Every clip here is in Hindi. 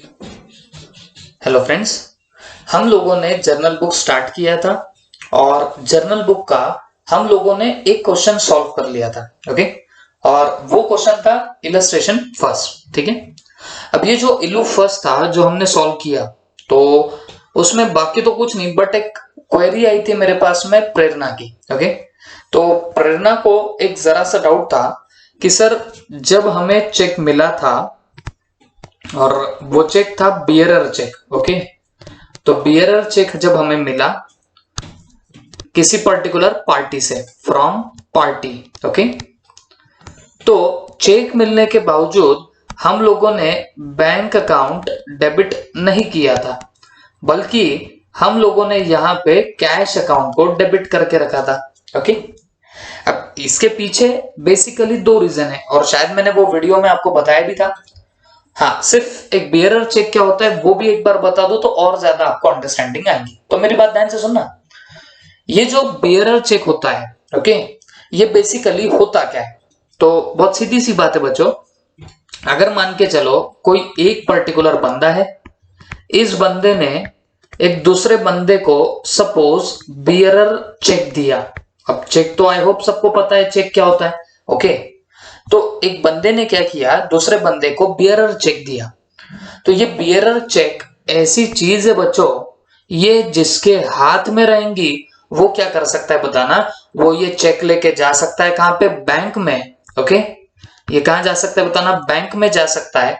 हेलो फ्रेंड्स, हम लोगों ने जर्नल बुक स्टार्ट किया था और जर्नल बुक का हम लोगों ने एक क्वेश्चन सॉल्व कर लिया था। ओके, और वो क्वेश्चन था इलस्ट्रेशन फर्स्ट। ठीक है, अब ये जो इलू फर्स्ट था जो हमने सॉल्व किया, तो उसमें बाकी तो कुछ नहीं, बट एक क्वेरी आई थी मेरे पास में प्रेरणा की। ओके, तो प्रेरणा को एक जरा सा डाउट था कि सर, जब हमें चेक मिला था और वो चेक था बियरर चेक। ओके, तो बियरर चेक जब हमें मिला किसी पर्टिकुलर पार्टी से, फ्रॉम पार्टी। ओके, तो चेक मिलने के बावजूद हम लोगों ने बैंक अकाउंट डेबिट नहीं किया था, बल्कि हम लोगों ने यहां पे कैश अकाउंट को डेबिट करके रखा था। ओके, अब इसके पीछे बेसिकली दो रीजन है और शायद मैंने वो वीडियो में आपको बताया भी था। हाँ, सिर्फ एक बियरर चेक क्या होता है वो भी एक बार बता दो तो और ज्यादा आपको अंडरस्टैंडिंग आएगी। तो मेरी बात ध्यान से सुनना, ये जो बियरर चेक होता है, ओके, ये बेसिकली होता क्या है। तो बहुत सीधी सी बात है बच्चों, अगर मान के चलो कोई एक पर्टिकुलर बंदा है, इस बंदे ने एक दूसरे बंदे को सपोज बियरर चेक दिया। अब चेक तो आई होप सबको पता है चेक क्या होता है। ओके, तो एक बंदे ने क्या किया, दूसरे बंदे को बियरर चेक दिया। तो ये बियरर चेक ऐसी चीज है बच्चों, ये जिसके हाथ में रहेंगी वो क्या कर सकता है बताना, वो ये चेक लेके जा सकता है कहां पे, बैंक में। ओके, ये कहां जा सकता है बताना, बैंक में जा सकता है।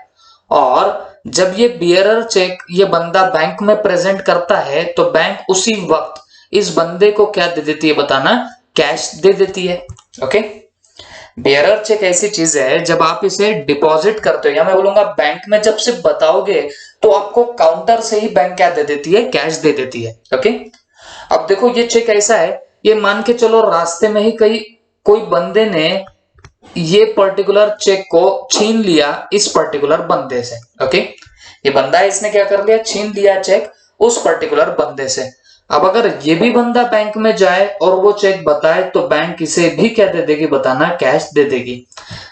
और जब ये बियरर चेक ये बंदा बैंक में प्रेजेंट करता है तो बैंक उसी वक्त इस बंदे को क्या दे देती है बताना, कैश दे देती है। ओके, बेयरर चेक ऐसी चीज है जब आप इसे डिपॉजिट करते हो, या मैं बोलूंगा बैंक में जब से बताओगे तो आपको काउंटर से ही बैंक क्या दे देती है, कैश दे देती है। ओके, अब देखो ये चेक ऐसा है, ये मान के चलो रास्ते में ही कहीं कोई बंदे ने ये पर्टिकुलर चेक को छीन लिया इस पर्टिकुलर बंदे से। ओके, ये बंदा है, इसने क्या कर लिया, छीन लिया चेक उस पर्टिकुलर बंदे से। अब अगर ये भी बंदा बैंक में जाए और वो चेक बताए तो बैंक इसे भी क्या दे देगी बताना, कैश दे देगी।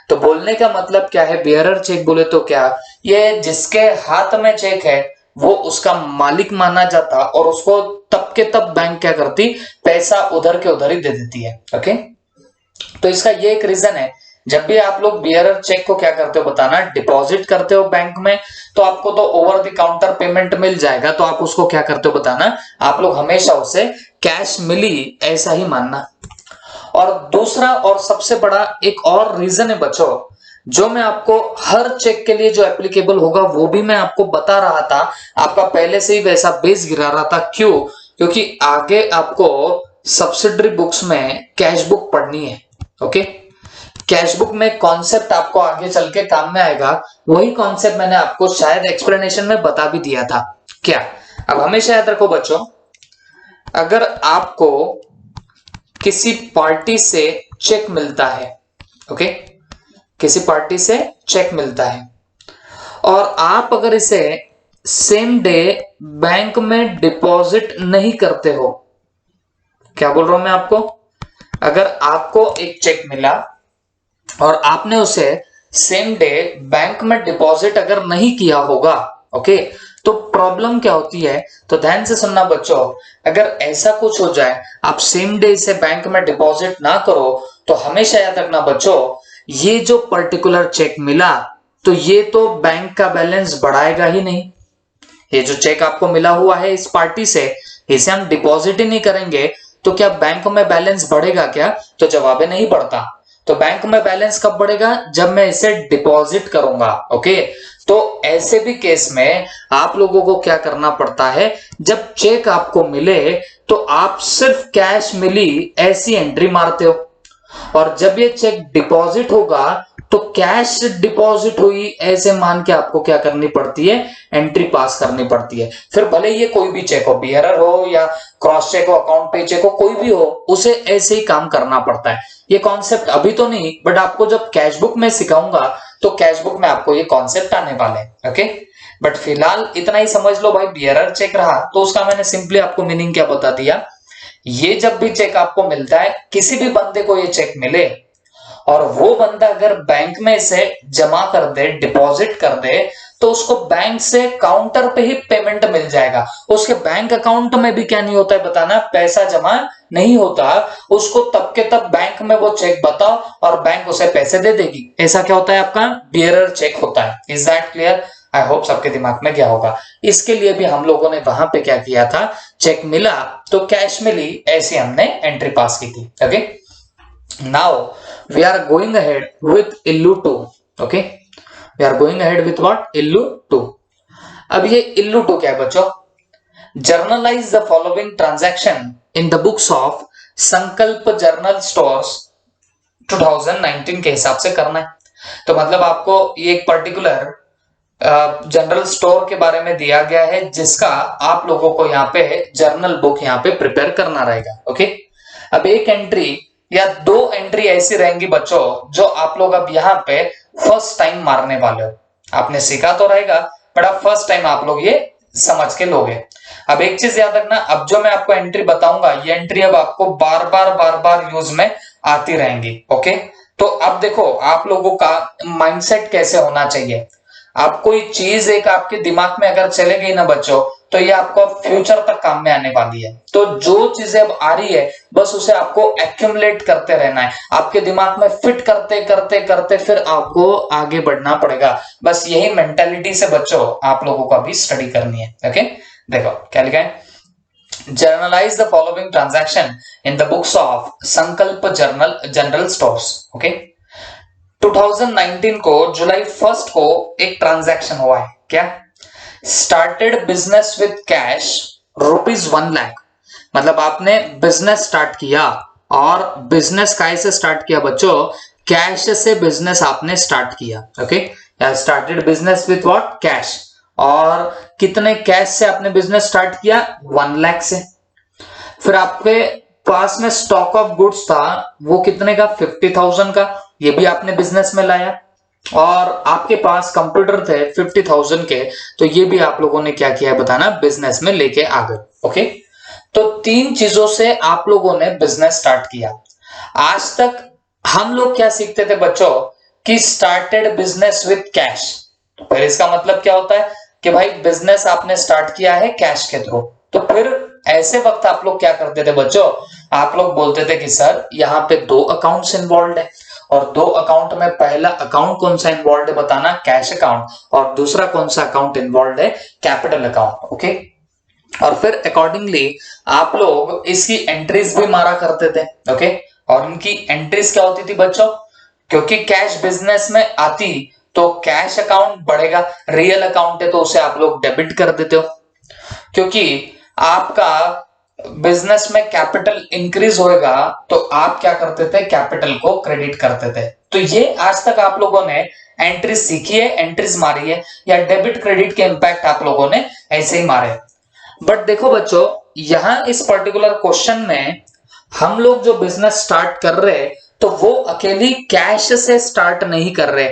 तो बोलने का मतलब क्या है, बियरर चेक बोले तो क्या, ये जिसके हाथ में चेक है वो उसका मालिक माना जाता और उसको तब के तब बैंक क्या करती, पैसा उधर के उधर ही दे देती है। ओके, तो इसका ये एक रीजन है, जब भी आप लोग बियरर चेक को क्या करते हो बताना, डिपॉजिट करते हो बैंक में, तो आपको तो ओवर द काउंटर पेमेंट मिल जाएगा, तो आप उसको क्या करते हो बताना, आप लोग हमेशा उसे कैश मिली ऐसा ही मानना। और दूसरा और सबसे बड़ा एक और रीजन है बच्चों, जो मैं आपको हर चेक के लिए जो एप्लीकेबल होगा वो भी मैं आपको बता रहा था, आपका पहले से ही वैसा बेस गिरा रहा था। क्यों? क्योंकि आगे आपको सब्सिडरी बुक्स में कैश बुक पढ़नी है। ओके, कैश बुक में कॉन्सेप्ट आपको आगे चल के काम में आएगा, वही कॉन्सेप्ट मैंने आपको शायद एक्सप्लेनेशन में बता भी दिया था। क्या? अब हमेशा याद रखो बच्चों, अगर आपको किसी पार्टी से चेक मिलता है, ओके, किसी पार्टी से चेक मिलता है और आप अगर इसे सेम डे बैंक में डिपॉजिट नहीं करते हो, क्या बोल रहा हूं मैं आपको, अगर आपको एक चेक मिला और आपने उसे सेम डे बैंक में डिपॉजिट अगर नहीं किया होगा, ओके, तो प्रॉब्लम क्या होती है, तो ध्यान से सुनना बच्चों, अगर ऐसा कुछ हो जाए आप सेम डे से बैंक में डिपॉजिट ना करो, तो हमेशा याद रखना बच्चों, ये जो पर्टिकुलर चेक मिला तो ये तो बैंक का बैलेंस बढ़ाएगा ही नहीं। ये जो चेक आपको मिला हुआ है इस पार्टी से, इसे हम डिपॉजिट ही नहीं करेंगे तो क्या बैंक में बैलेंस बढ़ेगा क्या, तो जवाब है नहीं बढ़ता। तो बैंक में बैलेंस कब बढ़ेगा, जब मैं इसे डिपॉजिट करूंगा। ओके, तो ऐसे भी केस में आप लोगों को क्या करना पड़ता है, जब चेक आपको मिले तो आप सिर्फ कैश मिली ऐसी एंट्री मारते हो, और जब ये चेक डिपॉजिट होगा तो कैश डिपॉजिट हुई ऐसे मान के आपको क्या करनी पड़ती है, एंट्री पास करनी पड़ती है। फिर भले ये कोई भी चेक हो, बियरर हो या क्रॉस चेक हो, अकाउंट पे चेक हो, कोई भी हो, उसे ऐसे ही काम करना पड़ता है। ये कॉन्सेप्ट अभी तो नहीं, बट आपको जब कैश बुक में सिखाऊंगा तो कैश बुक में आपको ये कॉन्सेप्ट आने वाले हैं। ओके, बट फिलहाल इतना ही समझ लो भाई, बियरर चेक रहा तो उसका मैंने सिंपली आपको मीनिंग क्या बता दिया। ये जब भी चेक आपको मिलता है, किसी भी बंदे को ये चेक मिले और वो बंदा अगर बैंक में इसे जमा कर दे, डिपॉजिट कर दे, तो उसको बैंक से काउंटर पे ही पेमेंट मिल जाएगा। उसके बैंक अकाउंट में भी क्या नहीं होता है बताना, पैसा जमा नहीं होता, उसको तब के तब बैंक में वो चेक बताओ और बैंक उसे पैसे दे देगी। ऐसा क्या होता है, आपका बियरर चेक होता है। Is that clear? I hope सबके दिमाग में गया होगा। इसके लिए भी हम लोगों ने वहां पे क्या किया था, चेक मिला तो कैश मिली, ऐसी हमने एंट्री पास की थी। Okay, now we are going ahead with illu 2। Okay, we are going ahead with what, illu 2। अब ये इल्लू 2 क्या है बच्चों, journalise the following transaction in the books of Sankalp journal stores 2019 के हिसाब से करना है। तो मतलब आपको ये एक पर्टिकुलर जनरल स्टोर के बारे में दिया गया है जिसका आप लोगों को यहाँ पे जर्नल बुक यहाँ पे प्रिपेयर करना रहेगा। ओके, अब एक एंट्री या दो एंट्री ऐसी रहेंगी बच्चों जो आप लोग अब यहाँ पे फर्स्ट टाइम मारने वाले हो। आपने सीखा तो रहेगा बट अब फर्स्ट टाइम आप लोग ये समझ के लोगे। अब एक चीज याद रखना, अब जो मैं आपको एंट्री बताऊंगा ये एंट्री अब आपको बार बार यूज में आती रहेंगी। ओके, तो अब देखो आप लोगों का माइंडसेट कैसे होना चाहिए। आप कोई चीज एक आपके दिमाग में अगर चले गई ना बच्चों, तो ये आपको फ्यूचर तक काम में आने वाली है। तो जो चीजें अब आ रही है बस उसे आपको एक्यूमुलेट करते रहना है, आपके दिमाग में फिट करते करते करते फिर आपको आगे बढ़ना पड़ेगा। बस यही मेंटेलिटी से बच्चों आप लोगों को अभी स्टडी करनी है। ओके, देखो क्या लिखा है, generalized the following transaction in the books of संकल्प जनरल स्टोर्स। ओके, 2019 को जुलाई 1 को एक ट्रांजैक्शन हुआ है। क्या, स्टार्टेड बिजनेस विद कैश ₹1,00,000। मतलब आपने बिजनेस स्टार्ट किया, और बिजनेस काय से स्टार्ट किया बच्चों, कैश से बिजनेस आपने स्टार्ट किया। Okay, started business with what, cash. और कितने कैश से आपने बिजनेस स्टार्ट किया, 1,00,000 से। फिर आपके पास में स्टॉक ऑफ गुड्स था, वो कितने का, 50,000 का, ये भी आपने बिजनेस में लाया। और आपके पास कंप्यूटर थे 50,000 के, तो ये भी आप लोगों ने क्या किया है बताना, बिजनेस में लेके आ गए। ओके, तो तीन चीजों से आप लोगों ने बिजनेस स्टार्ट किया। आज तक हम लोग क्या सीखते थे बच्चों, कि स्टार्टेड बिजनेस विथ कैश। फिर इसका मतलब क्या होता है कि भाई बिजनेस आपने स्टार्ट किया है कैश के थ्रू। तो फिर ऐसे वक्त आप लोग क्या करते थे बच्चों, आप लोग बोलते थे कि सर यहाँ पे दो अकाउंट्स इन्वॉल्व है, और दो अकाउंट में पहला अकाउंट कौन सा इन्वॉल्व है बताना, कैश अकाउंट, और दूसरा कौन सा अकाउंट इन्वॉल्व है, कैपिटल अकाउंट। ओके, और फिर अकॉर्डिंगली आप लोग इसकी एंट्रीज भी मारा करते थे। ओके, और उनकी एंट्रीज क्या होती थी बच्चों, क्योंकि कैश बिजनेस में आती तो कैश अकाउंट बढ़ेगा, रियल अकाउंट है तो उसे आप लोग डेबिट कर देते हो। क्योंकि आपका बिजनेस में कैपिटल इंक्रीज होएगा तो आप क्या करते थे, कैपिटल को क्रेडिट करते थे। तो ये आज तक आप लोगों ने एंट्रीज सीखी है, एंट्रीज मारी है, या डेबिट क्रेडिट के इंपैक्ट आप लोगों ने ऐसे ही मारे। बट देखो बच्चों, यहां इस पर्टिकुलर क्वेश्चन में हम लोग जो बिजनेस स्टार्ट कर रहे हैं तो वो अकेली कैश से स्टार्ट नहीं कर रहे।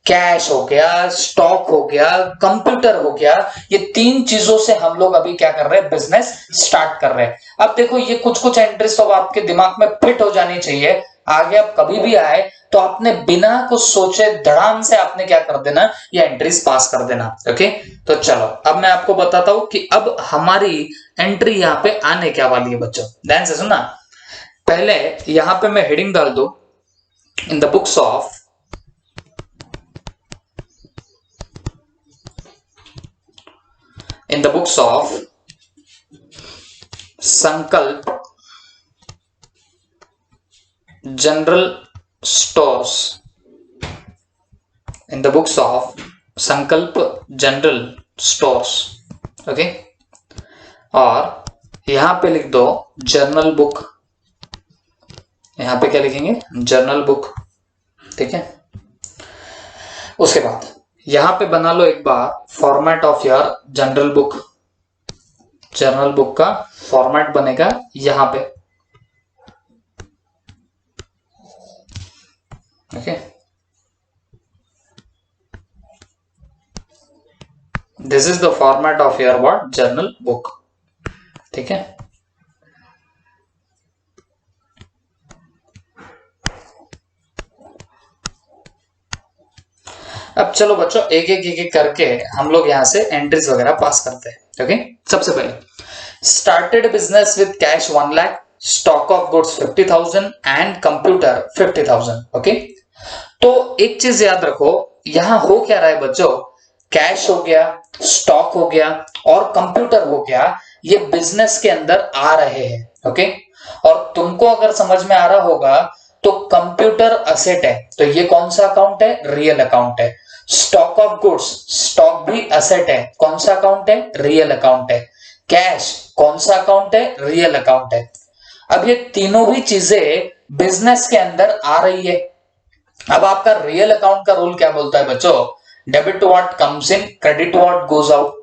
कैश हो गया, स्टॉक हो गया, कंप्यूटर हो गया, ये तीन चीजों से हम लोग अभी क्या कर रहे हैं, बिजनेस स्टार्ट कर रहे हैं। अब देखो ये कुछ कुछ एंट्रीज तो आपके दिमाग में फिट हो जानी चाहिए, आगे अब कभी भी आए तो आपने बिना कुछ सोचे धड़ाम से आपने क्या कर देना, ये एंट्रीज पास कर देना। ओके, तो चलो अब मैं आपको बताता हूं कि अब हमारी एंट्री यहाँ पे आने क्या वाली है बच्चों, ध्यान से सुनना। पहले यहां पे मैं हेडिंग डाल दू, इन द बुक्स ऑफ संकल्प general stores, in the books of संकल्प जनरल स्टोर्स। ओके, और यहां पे लिख दो जर्नल बुक, यहां पे क्या लिखेंगे, जर्नल बुक। ठीक है, उसके बाद यहां पे बना लो एक बार format of your general book. Journal book का फॉर्मेट बनेगा यहां पे। Okay, this is the format of your what, journal book. ठीक है, अब चलो बच्चों एक एक करके हम लोग यहाँ से एंट्रीज वगैरह पास करते हैं। ओके, सबसे पहले started business with cash 1 lakh, stock of goods 50,000 and computer 50,000। Okay, तो एक चीज याद रखो, यहां हो क्या रहा है बच्चों, कैश हो गया, स्टॉक हो गया और कंप्यूटर हो गया, ये बिजनेस के अंदर आ रहे हैं। ओके, और तुमको अगर समझ में आ रहा होगा तो कंप्यूटर असेट है, तो ये कौन सा अकाउंट है, रियल अकाउंट है। स्टॉक ऑफ गुड्स, स्टॉक भी असेट है, कौन सा अकाउंट है, रियल अकाउंट है। कैश कौन सा अकाउंट है, रियल अकाउंट है। अब ये तीनों भी चीजें बिजनेस के अंदर आ रही है। अब आपका रियल अकाउंट का रूल क्या बोलता है बच्चों, debit what comes in, credit what goes out.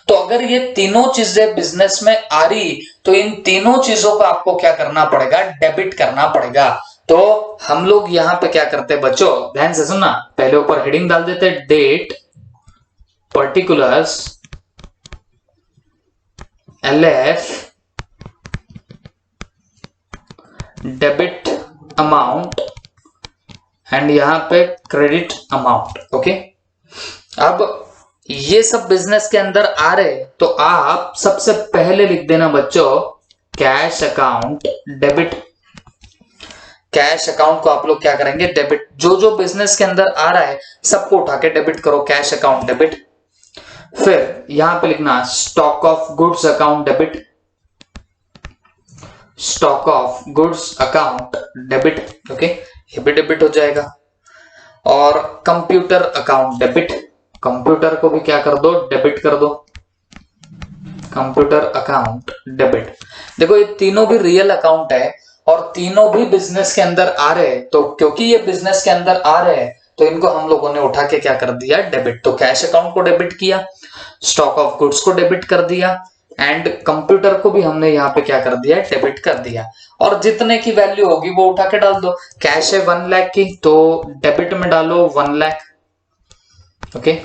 तो अगर ये तीनों चीजें बिजनेस में आ रही तो इन तीनों चीजों को आपको क्या करना पड़ेगा, डेबिट करना पड़ेगा। तो हम लोग यहां पे क्या करते हैं बच्चों, ध्यान से सुनना, पहले ऊपर हेडिंग डाल देते हैं, date particulars LF debit amount and यहां पे क्रेडिट अमाउंट। ओके, अब ये सब बिजनेस के अंदर आ रहे तो आप सबसे पहले लिख देना बच्चों cash account debit. Cash account को आप लोग क्या करेंगे, डेबिट। जो जो बिजनेस के अंदर आ रहा है सबको उठा के डेबिट करो, कैश अकाउंट डेबिट। फिर यहां पे लिखना stock of goods account debit, stock of goods account debit. Okay, ये भी डेबिट हो जाएगा। और कंप्यूटर अकाउंट डेबिट, कंप्यूटर को भी क्या कर दो, डेबिट कर दो, कंप्यूटर अकाउंट डेबिट। देखो ये तीनों भी रियल अकाउंट है और तीनों भी बिजनेस के अंदर आ रहे हैं, तो क्योंकि ये बिजनेस के अंदर आ रहे हैं तो इनको हम लोगों ने उठा के क्या कर दिया, डेबिट। तो कैश अकाउंट को डेबिट किया, स्टॉक ऑफ गुड्स को डेबिट कर दिया एंड कंप्यूटर को भी हमने यहाँ पे क्या कर दिया, डेबिट कर दिया। और जितने की वैल्यू होगी वो उठा के डाल दो। कैश है 1 लाख की तो डेबिट में डालो 1 lakh. Okay,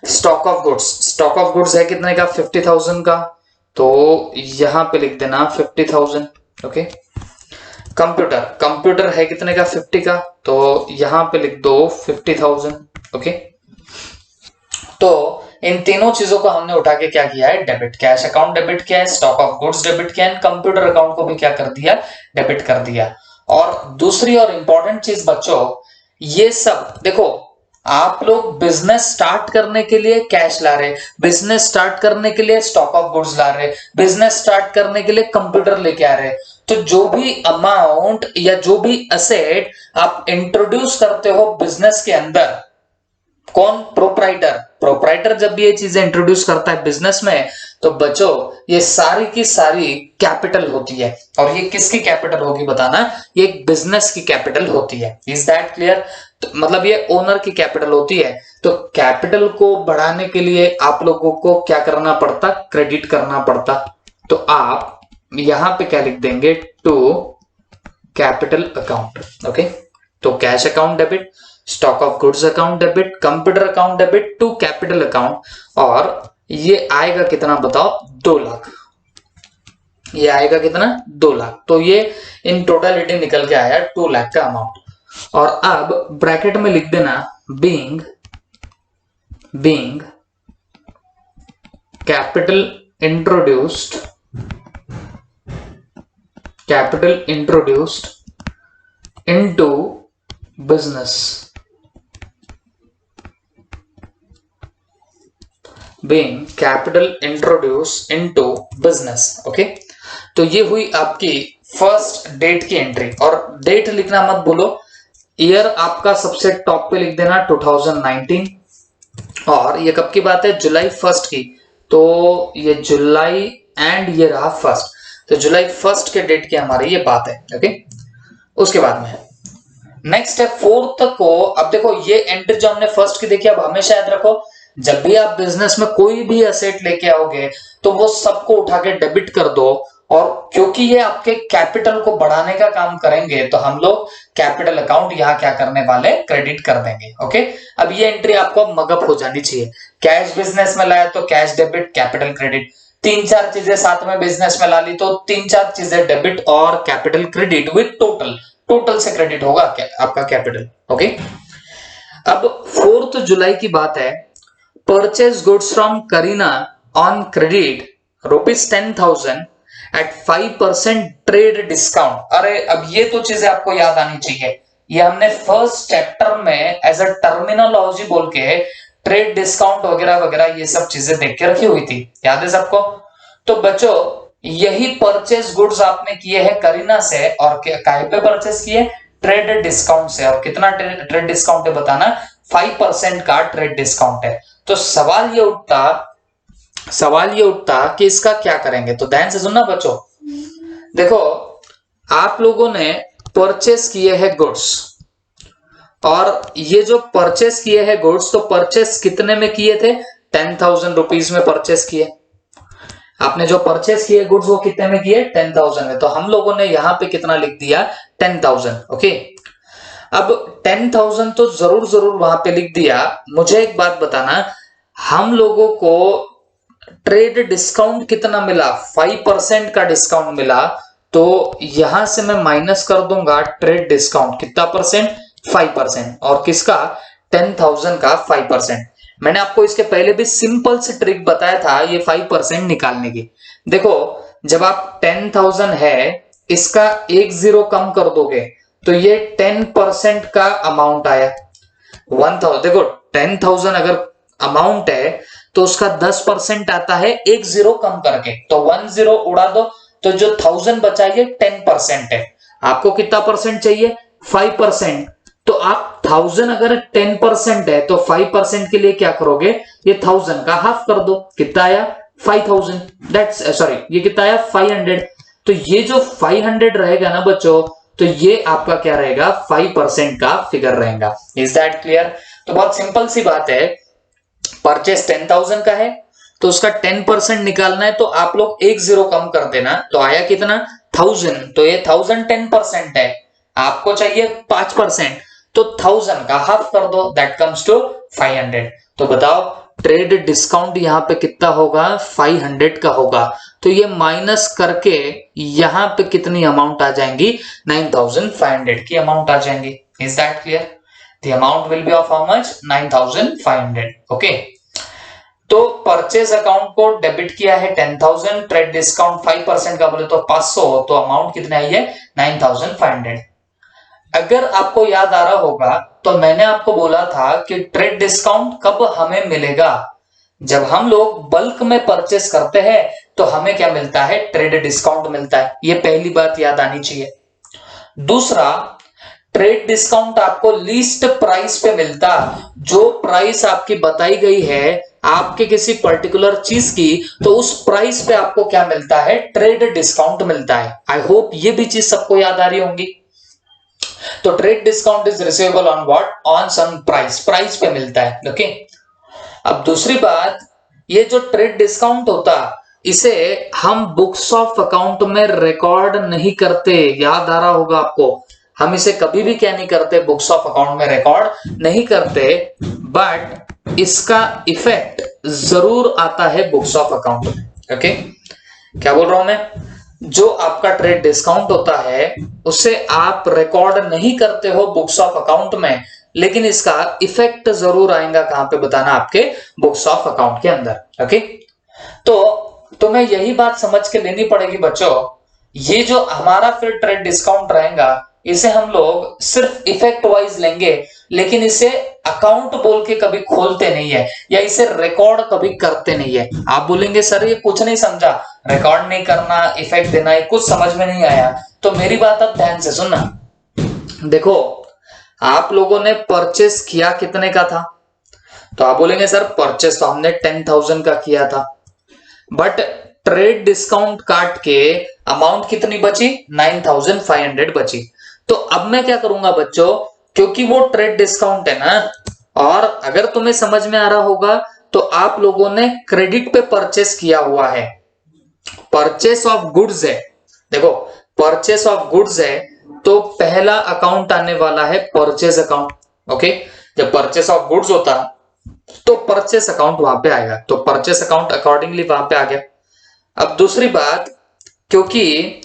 stock of goods, stock of goods है कितने का, 50,000 का, तो यहां पे लिख देना 50,000। ओके, कंप्यूटर, कंप्यूटर है कितने का, 50 का, तो यहां पे लिख दो 50,000। ओके, तो इन तीनों चीजों को हमने उठा के क्या किया है, डेबिट। कैश अकाउंट डेबिट किया है, स्टॉक ऑफ गुड्स डेबिट किया है, कंप्यूटर अकाउंट को भी क्या कर दिया, डेबिट कर दिया। और दूसरी और इंपॉर्टेंट चीज बच्चों, ये सब देखो, आप लोग बिजनेस स्टार्ट करने के लिए कैश ला रहे, बिजनेस स्टार्ट करने के लिए स्टॉक ऑफ गुड्स ला रहे, बिजनेस स्टार्ट करने के लिए कंप्यूटर लेके आ रहे। तो जो भी अमाउंट या जो भी असेट आप इंट्रोड्यूस करते हो बिजनेस के अंदर, कौन, प्रोप्राइटर। प्रोप्राइटर जब भी ये चीजें इंट्रोड्यूस करता है बिजनेस में तो बच्चों ये सारी की सारी कैपिटल होती है। और ये किसकी कैपिटल होगी बताना, ये एक बिजनेस की कैपिटल होती है। Is that clear? तो मतलब ये ओनर की कैपिटल होती है। तो कैपिटल को बढ़ाने के लिए आप लोगों को क्या करना पड़ता, क्रेडिट करना पड़ता। तो आप यहां पे क्या लिख देंगे, टू कैपिटल अकाउंट। ओके, तो cash account debit, stock of goods account debit, computer account debit to capital account. और ये आएगा कितना बताओ, 2 लाख। ये आएगा कितना, 2 लाख। तो ये इन टोटलिटी निकल के आया 2 लाख का अमाउंट। और अब ब्रैकेट में लिख देना being capital introduced into business, being capital introduced into business। Okay, तो ये हुई आपकी फर्स्ट डेट की एंट्री। और डेट लिखना मत भूलो, ईयर आपका सबसे टॉप पे लिख देना 2019। और ये कब की बात है, जुलाई 1 की। तो ये जुलाई एंड ये रहा 1, तो जुलाई 1 के डेट की हमारी ये बात है। ओके, उसके बाद में नेक्स्ट है 4 को। अब देखो ये एंट्री जो हमने 1 की देखी, अब हमेशा याद रखो जब भी आप बिजनेस में कोई भी एसेट लेके आओगे तो वो सबको उठा के डेबिट कर दो। और क्योंकि ये आपके कैपिटल को बढ़ाने का काम करेंगे तो हम लोग कैपिटल अकाउंट यहाँ क्या करने वाले, क्रेडिट कर देंगे। ओके, अब ये एंट्री आपको मगअप हो जानी चाहिए। कैश बिजनेस में लाया तो कैश डेबिट, कैपिटल क्रेडिट। 3-4 चीजें साथ में बिजनेस में ला ली तो 3-4 चीजें डेबिट और कैपिटल क्रेडिट विद टोटल से क्रेडिट होगा आपका कैपिटल। ओके, अब 4 जुलाई की बात है, purchase goods from Kareena on credit ₹10,000 at 5% trade discount. अरे अब ये तो चीजें आपको याद आनी चाहिए, ये हमने फर्स्ट चैप्टर में एज अ टर्मिनोलॉजी बोल के ट्रेड डिस्काउंट वगैरह वगैरह ये सब चीजें देख के रखी हुई थी, याद है सबको। तो बच्चों यही परचेज गुड्स आपने किए हैं करीना से, और काहे पे परचेज किए, ट्रेड डिस्काउंट से। और कितना ट्रेड डिस्काउंट है बताना, 5% का ट्रेड डिस्काउंट है। तो सवाल ये उठता कि इसका क्या करेंगे। तो ध्यान से सुनना बच्चों, देखो आप लोगों ने परचेस किए हैं गुड्स, और ये जो परचेस किए हैं गुड्स, तो परचेस कितने में किए थे, 10,000 रुपीज में परचेस किए। आपने जो परचेस किए गुड्स वो कितने में किए, 10,000 में। तो हम लोगों ने यहां पे कितना लिख दिया, 10,000। ओके, अब 10,000 तो जरूर वहां पे लिख दिया। मुझे एक बात बताना, हम लोगों को ट्रेड डिस्काउंट कितना मिला, 5% का डिस्काउंट मिला। तो यहां से मैं माइनस कर दूंगा ट्रेड डिस्काउंट, कितना परसेंट, 5%, और किसका, 10,000 का 5%। मैंने आपको इसके पहले भी सिंपल से ट्रिक बताया था ये 5% निकालने की। देखो जब आप 10,000 है, इसका एक जीरो कम कर दोगे तो ये 10% का अमाउंट आया। 1,000, देखो 10,000 अगर अमाउंट है तो उसका 10% आता है एक जीरो कम करके, तो 1 जीरो उड़ा दो, तो जो 1000 बचा ये 10% है। आपको कितना परसेंट चाहिए, 5%। तो आप 1000 अगर 10% है तो 5% के लिए क्या करोगे, ये 1000 का हाफ कर दो, कितना आया, 5000। दैट्स सॉरी, ये कितना आया, 500। तो ये जो 500 रहेगा ना बच्चों, तो ये आपका क्या रहेगा, 5% का फिगर रहेगा। Is that clear. तो बहुत सिंपल सी बात है, परचेस 10,000 का है तो उसका 10% निकालना है, तो आप लोग एक जीरो कम कर देना, तो आया कितना, 1000। तो ये 1000 10% है, आपको चाहिए 5%, तो 1000 का हाफ कर दो, दैट कम्स टू 500। तो बताओ ट्रेड डिस्काउंट यहां पे कितना होगा, 500 का होगा। तो ये माइनस करके यहां पे कितनी अमाउंट आ जाएंगी, 9,500 की अमाउंट आ जाएंगी। Is that clear. The amount will be of how much, 9,500। Okay, तो परचेज अकाउंट को डेबिट किया है 10,000, ट्रेड डिस्काउंट 5% का बोले तो 500, तो अमाउंट कितना है, 9,500। अगर आपको याद आ रहा होगा तो मैंने आपको बोला था कि ट्रेड डिस्काउंट कब हमें मिलेगा, जब हम लोग बल्क में परचेस करते हैं तो हमें क्या मिलता है, ट्रेड डिस्काउंट मिलता है। ये पहली बात याद आनी चाहिए। दूसरा, ट्रेड डिस्काउंट आपको लीस्ट प्राइस पे मिलता, जो प्राइस आपकी बताई गई है आपके किसी पर्टिकुलर चीज की, तो उस प्राइस पे आपको क्या मिलता है, ट्रेड डिस्काउंट मिलता है। आई होप ये भी चीज सबको याद आ रही होंगी। तो trade discount is receivable on what, on some price, price पे मिलता है। ओके, अब दूसरी बात, ये जो ट्रेड डिस्काउंट होता, इसे हम बुक्स ऑफ अकाउंट में रिकॉर्ड नहीं करते, याद आ रहा होगा आपको। हम इसे कभी भी क्या नहीं करते, बुक्स ऑफ अकाउंट में रिकॉर्ड नहीं करते, बट इसका इफेक्ट जरूर आता है बुक्स ऑफ अकाउंट में। ओके, क्या बोल रहा हूं मैं, जो आपका ट्रेड डिस्काउंट होता है उसे आप रिकॉर्ड नहीं करते हो बुक्स ऑफ अकाउंट में, लेकिन इसका इफेक्ट जरूर आएगा कहां पे बताना, आपके बुक्स ऑफ अकाउंट के अंदर। ओके, तो तुम्हें यही बात समझ के लेनी पड़ेगी बच्चों, ये जो हमारा फिर ट्रेड डिस्काउंट रहेगा, इसे हम लोग सिर्फ इफेक्ट वाइज लेंगे, लेकिन इसे अकाउंट बोल के कभी खोलते नहीं है, या इसे रिकॉर्ड कभी करते नहीं है। आप बोलेंगे सर ये कुछ नहीं समझा, रिकॉर्ड नहीं करना, इफेक्ट देना, ये कुछ समझ में नहीं आया। तो मेरी बात अब ध्यान से सुनना। देखो आप लोगों ने परचेस किया कितने का था, तो आप बोलेंगे सर परचेस तो हमने 10,000 का किया था, बट ट्रेड डिस्काउंट काट के अमाउंट कितनी बची, 9,500 बची। तो अब मैं क्या करूंगा बच्चों, क्योंकि वो ट्रेड डिस्काउंट है ना, और अगर तुम्हें समझ में आ रहा होगा तो आप लोगों ने क्रेडिट पे परचेस किया हुआ है, परचेस ऑफ गुड्स है। देखो परचेस ऑफ गुड्स है तो पहला अकाउंट आने वाला है परचेस अकाउंट। ओके, जब परचेस ऑफ गुड्स होता तो परचेस अकाउंट वहां पे आएगा, तो परचेस अकाउंट अकॉर्डिंगली वहां पे आ गया। अब दूसरी बात, क्योंकि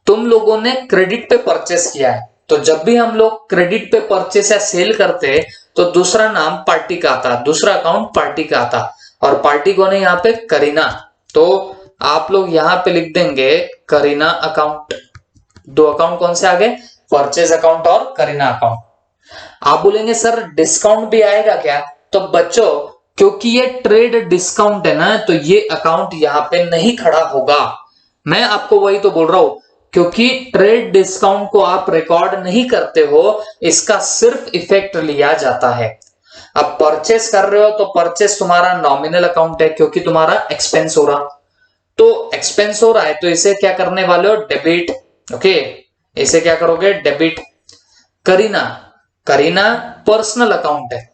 तुम लोगों ने क्रेडिट पे परचेस किया है, तो जब भी हम लोग क्रेडिट पे परचेस या सेल करते हैं तो दूसरा नाम पार्टी का आता, दूसरा अकाउंट पार्टी का आता, और पार्टी कौन है यहाँ पे? करीना। तो आप लोग यहाँ पे लिख देंगे करीना अकाउंट। दो अकाउंट कौन से आ गए? परचेज अकाउंट और करीना अकाउंट। आप बोलेंगे सर डिस्काउंट भी आएगा क्या? तो बच्चों क्योंकि ये ट्रेड डिस्काउंट है ना, तो ये अकाउंट यहाँ पे नहीं खड़ा होगा। मैं आपको वही तो बोल रहा हूं, क्योंकि ट्रेड डिस्काउंट को आप रिकॉर्ड नहीं करते हो, इसका सिर्फ इफेक्ट लिया जाता है। अब परचेस कर रहे हो तो परचेस तुम्हारा नॉमिनल अकाउंट है, क्योंकि तुम्हारा एक्सपेंस हो रहा, तो एक्सपेंस हो रहा है तो इसे क्या करने वाले हो? डेबिट। ओके, इसे क्या करोगे? Debit. Kareena, Kareena personal account है।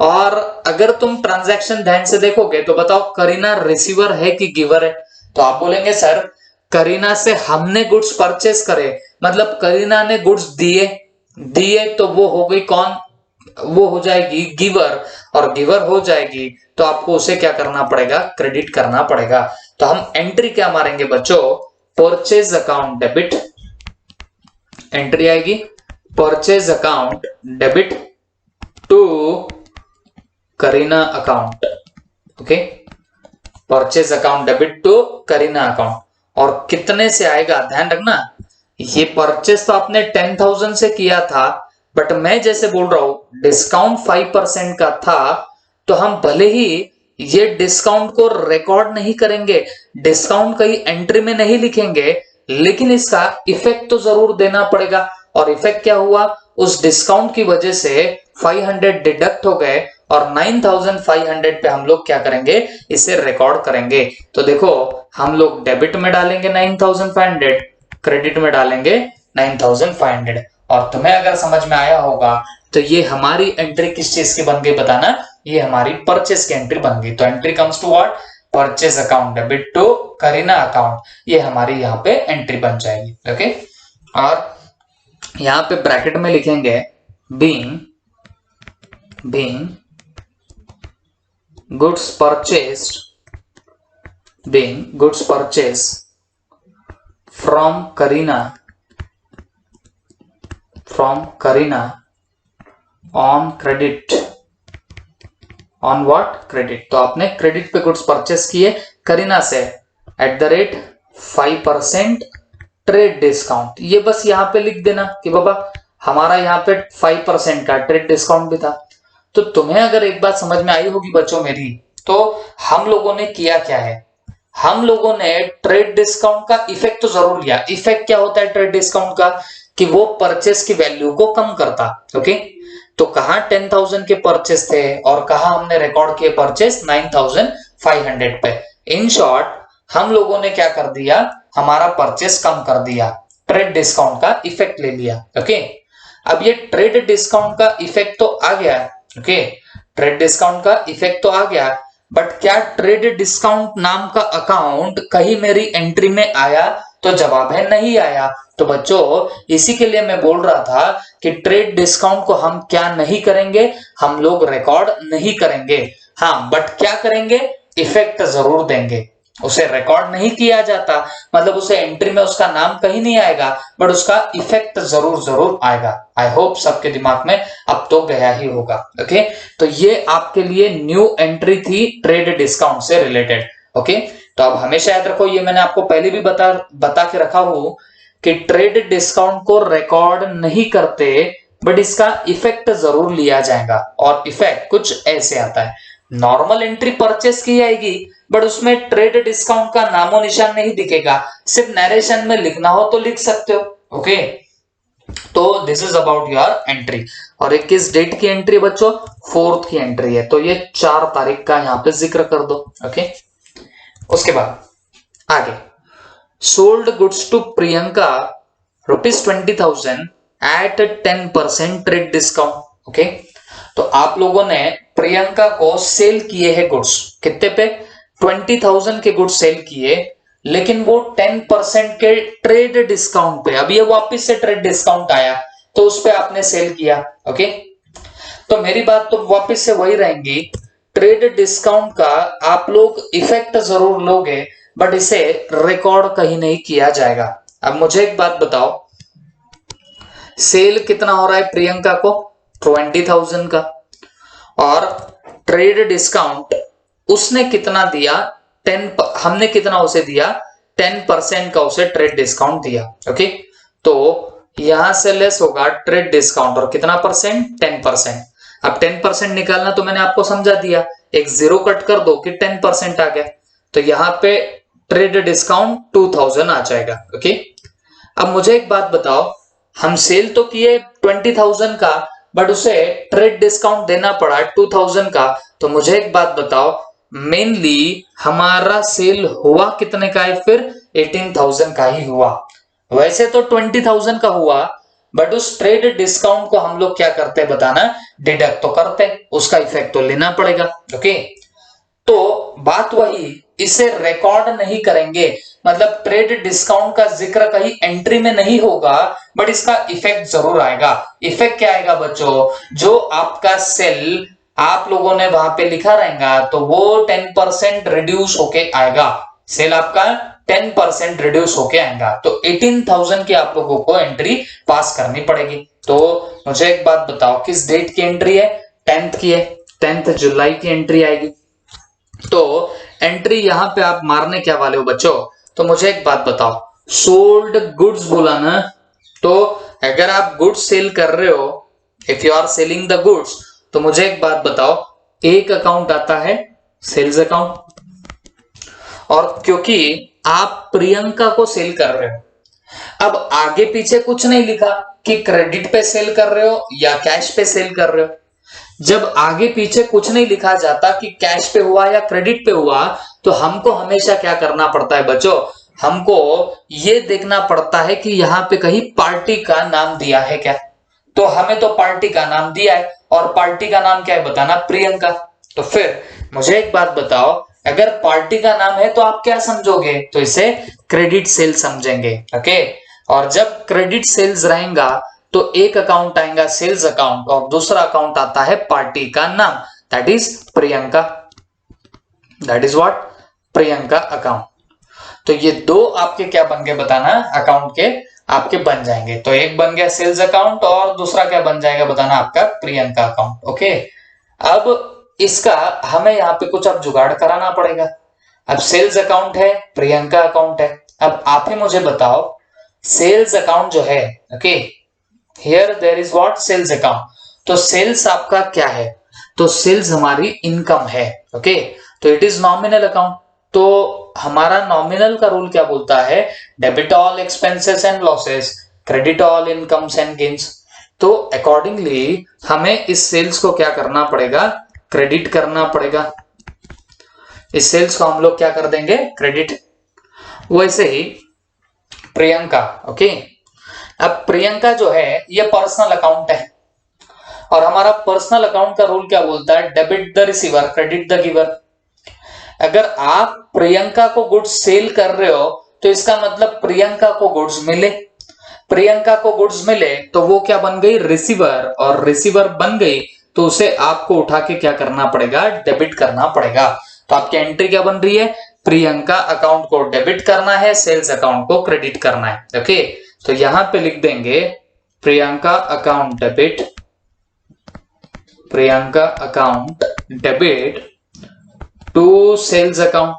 और अगर तुम ट्रांजैक्शन ध्यान से देखोगे तो बताओ करीना रिसीवर है कि गिवर है? तो आप बोलेंगे सर करीना से हमने गुड्स परचेस करे, मतलब करीना ने गुड्स दिए, तो वो हो गई कौन? वो हो जाएगी गिवर, और गिवर हो जाएगी तो आपको उसे क्या करना पड़ेगा? क्रेडिट करना पड़ेगा। तो हम एंट्री क्या मारेंगे बच्चों? Purchase account debit. एंट्री आएगी purchase account debit to Kareena account. Okay, purchase account debit to Kareena account. और कितने से आएगा ध्यान रखना, ये परचेज तो आपने 10,000 से किया था, बट मैं जैसे बोल रहा हूं डिस्काउंट 5% का था, तो हम भले ही ये डिस्काउंट को रिकॉर्ड नहीं करेंगे, डिस्काउंट कहीं एंट्री में नहीं लिखेंगे, लेकिन इसका इफेक्ट तो जरूर देना पड़ेगा। और इफेक्ट क्या हुआ? उस डिस्काउंट की वजह से 500 डिडक्ट हो गए, और 9,500 पे हम लोग क्या करेंगे? इसे रिकॉर्ड करेंगे। तो देखो हम लोग डेबिट में डालेंगे 9,500, क्रेडिट में डालेंगे 9,500। और तुम्हें अगर समझ में आया होगा तो ये हमारी एंट्री किस चीज की बन गई बताना? ये हमारी परचेस की एंट्री बन गई। तो entry comes to what? Purchase account debit to Kareena account. ये हमारी यहाँ पे एंट्री बन जाएगी। ओके, और यहाँ पे ब्रैकेट में लिखेंगे being goods purchased, from Kareena on credit, on what? Credit. तो आपने क्रेडिट पे गुड्स परचेस किए करीना से @ 5% ट्रेड डिस्काउंट। ये बस यहाँ पे लिख देना कि बाबा हमारा यहाँ पे 5% का ट्रेड डिस्काउंट भी था। तो तुम्हें अगर एक बात समझ में आई होगी बच्चों मेरी, तो हम लोगों ने किया क्या है? हम लोगों ने ट्रेड डिस्काउंट का इफेक्ट तो जरूर लिया। इफेक्ट क्या होता है ट्रेड डिस्काउंट का? कि वो परचेस की वैल्यू को कम करता। ओके, तो कहां 10,000 के परचेस थे और कहां हमने रिकॉर्ड किए परचेस? 9,500 पे। इन शॉर्ट हम लोगों ने क्या कर दिया? हमारा परचेस कम कर दिया, ट्रेड डिस्काउंट का इफेक्ट ले लिया। ओके, अब ये ट्रेड डिस्काउंट का इफेक्ट तो आ गया। ओके, ट्रेड डिस्काउंट का इफेक्ट तो आ गया, बट क्या ट्रेड डिस्काउंट नाम का अकाउंट कहीं मेरी एंट्री में आया? तो जवाब है नहीं आया। तो बच्चों इसी के लिए मैं बोल रहा था कि ट्रेड डिस्काउंट को हम क्या नहीं करेंगे? हम लोग रिकॉर्ड नहीं करेंगे। हाँ, बट क्या करेंगे? इफेक्ट जरूर देंगे। उसे रिकॉर्ड नहीं किया जाता, मतलब उसे एंट्री में उसका नाम कहीं नहीं आएगा, बट उसका इफेक्ट जरूर आएगा। आई होप सबके दिमाग में अब तो गया ही होगा। ओके, तो ये आपके लिए न्यू एंट्री थी ट्रेड डिस्काउंट से रिलेटेड। ओके, तो अब हमेशा याद रखो, ये मैंने आपको पहले भी बता के रखा हूं कि ट्रेड डिस्काउंट को रिकॉर्ड नहीं करते, बट इसका इफेक्ट जरूर लिया जाएगा। और इफेक्ट कुछ ऐसे आता है, नॉर्मल एंट्री परचेस की जाएगी, बट उसमें ट्रेड डिस्काउंट का नामो निशान नहीं दिखेगा, सिर्फ नरेशन में लिखना हो तो लिख सकते हो। ओके, तो this is about your entry. और एक किस डेट की एंट्री बच्चों? 4th की एंट्री है, तो ये 4 तारीख का यहाँ पे जिक्र कर दो। ओके, उसके बाद आगे sold goods to Priyanka ₹20,000 at 10% trade discount. Okay, तो आप लोगों ने प्रियंका को सेल किए हैं गुड्स, कितने पे? 20,000 के गुड्स सेल किए, लेकिन वो 10% के ट्रेड डिस्काउंट पे। अब ये वापस से ट्रेड डिस्काउंट आया तो उस पे आपने सेल किया। ओके, तो मेरी बात तो वापस से वही रहेंगी, ट्रेड डिस्काउंट का आप लोग इफेक्ट जरूर लोगे, बट इसे रिकॉर्ड कहीं नहीं किया जाएगा। अब मुझे एक बात बताओ, सेल कितना हो रहा है प्रियंका को? 20,000 का। और ट्रेड डिस्काउंट उसने कितना दिया, 10, हमने कितना उसे दिया, 10% का उसे ट्रेड डिस्काउंट दिया। ओके, तो यहां से लेस होगा ट्रेड डिस्काउंट और कितना परसेंट, 10%। अब 10% निकालना तो मैंने आपको समझा दिया, एक जीरो कट कर दो कि 10% आ गया, तो यहां पे ट्रेड डिस्काउंट 2000 आ जाएगा। ओके, अब मुझे एक बात बताओ, हम सेल तो किए 20,000 का, बट उसे ट्रेड डिस्काउंट देना पड़ा 2000 का, तो मुझे एक बात बताओ, मेनली हमारा सेल हुआ कितने का है, फिर 18,000 का ही हुआ। वैसे तो 20,000 का हुआ, बट उस ट्रेड डिस्काउंट को हम लोग क्या करते हैं बताना, डिडक्ट तो करते, उसका इफेक्ट तो लेना पड़ेगा। ओके, तो बात वही, इसे रिकॉर्ड नहीं करेंगे, मतलब ट्रेड डिस्काउंट का जिक्र कहीं एंट्री में नहीं होगा, बट इसका इफेक्ट जरूर आएगा। इफेक्ट क्या आएगा बच्चों, जो आपका सेल आप लोगों ने वहां पे लिखा रहेगा, तो वो 10% रिड्यूस होके आएगा, सेल आपका 10% रिड्यूस होके आएगा, तो 18,000 की आप लोगों को एंट्री पास करनी पड़ेगी। तो मुझे एक बात बताओ, किस डेट की एंट्री है, 10th की है, 10th जुलाई की एंट्री आएगी। तो एंट्री यहां पे आप मारने क्या वाले हो बच्चों, तो मुझे एक बात बताओ, सोल्ड गुड्स बोला ना, तो अगर आप गुड्स सेल कर रहे हो, if you are selling the goods, तो मुझे एक बात बताओ, एक अकाउंट आता है सेल्स अकाउंट, और क्योंकि आप प्रियंका को सेल कर रहे हो, अब आगे पीछे कुछ नहीं लिखा कि क्रेडिट पे सेल कर रहे हो या कैश पे सेल कर रहे हो। जब आगे पीछे कुछ नहीं लिखा जाता कि कैश पे हुआ या क्रेडिट पे हुआ, तो हमको हमेशा क्या करना पड़ता है बच्चों, हमको ये देखना पड़ता है कि यहाँ पे कहीं पार्टी का नाम दिया है क्या। तो हमें तो पार्टी का नाम दिया है, और पार्टी का नाम क्या है बताना, प्रियंका। तो फिर मुझे एक बात बताओ, अगर पार्टी का नाम है तो आप क्या समझोगे, तो इसे क्रेडिट सेल समझेंगे। ओके, और जब क्रेडिट सेल्स रहेगा तो एक अकाउंट आएगा सेल्स अकाउंट, और दूसरा अकाउंट आता है पार्टी का नाम, that is Priyanka, that is what, Priyanka account. तो ये दो आपके क्या बन गए बताना, अकाउंट के आपके बन जाएंगे, तो एक बन गया सेल्स अकाउंट और दूसरा क्या बन जाएगा बताना, आपका प्रियंका अकाउंट। ओके, अब इसका हमें यहाँ पे कुछ अब जुगाड़ कराना पड़ेगा। अब सेल्स अकाउंट है, प्रियंका अकाउंट है, अब आप ही मुझे बताओ, सेल्स अकाउंट जो है, okay, here there is what, sales account, तो सेल्स आपका क्या है, तो सेल्स हमारी इनकम है। ओके, तो इट इज नॉमिनल अकाउंट, तो हमारा नॉमिनल का रूल क्या बोलता है, debit all expenses and losses, credit all incomes and gains. तो अकॉर्डिंगली हमें इस सेल्स को क्या करना पड़ेगा, क्रेडिट करना पड़ेगा, इस सेल्स को हम लोग क्या कर देंगे, क्रेडिट। वैसे ही प्रियंका, ओके, अब प्रियंका जो है ये पर्सनल अकाउंट है, और हमारा पर्सनल अकाउंट का रूल क्या बोलता है, debit the receiver, credit the giver. अगर आप प्रियंका को गुड्स सेल कर रहे हो, तो इसका मतलब प्रियंका को गुड्स मिले, प्रियंका को गुड्स मिले तो वो क्या बन गई, रिसीवर, और रिसीवर बन गई तो उसे आपको उठा के क्या करना पड़ेगा, डेबिट करना पड़ेगा। तो आपकी एंट्री क्या बन रही है, प्रियंका अकाउंट को डेबिट करना है, सेल्स अकाउंट को क्रेडिट करना है। ओके, तो यहां पे लिख देंगे Priyanka account debit, Priyanka account debit to sales account,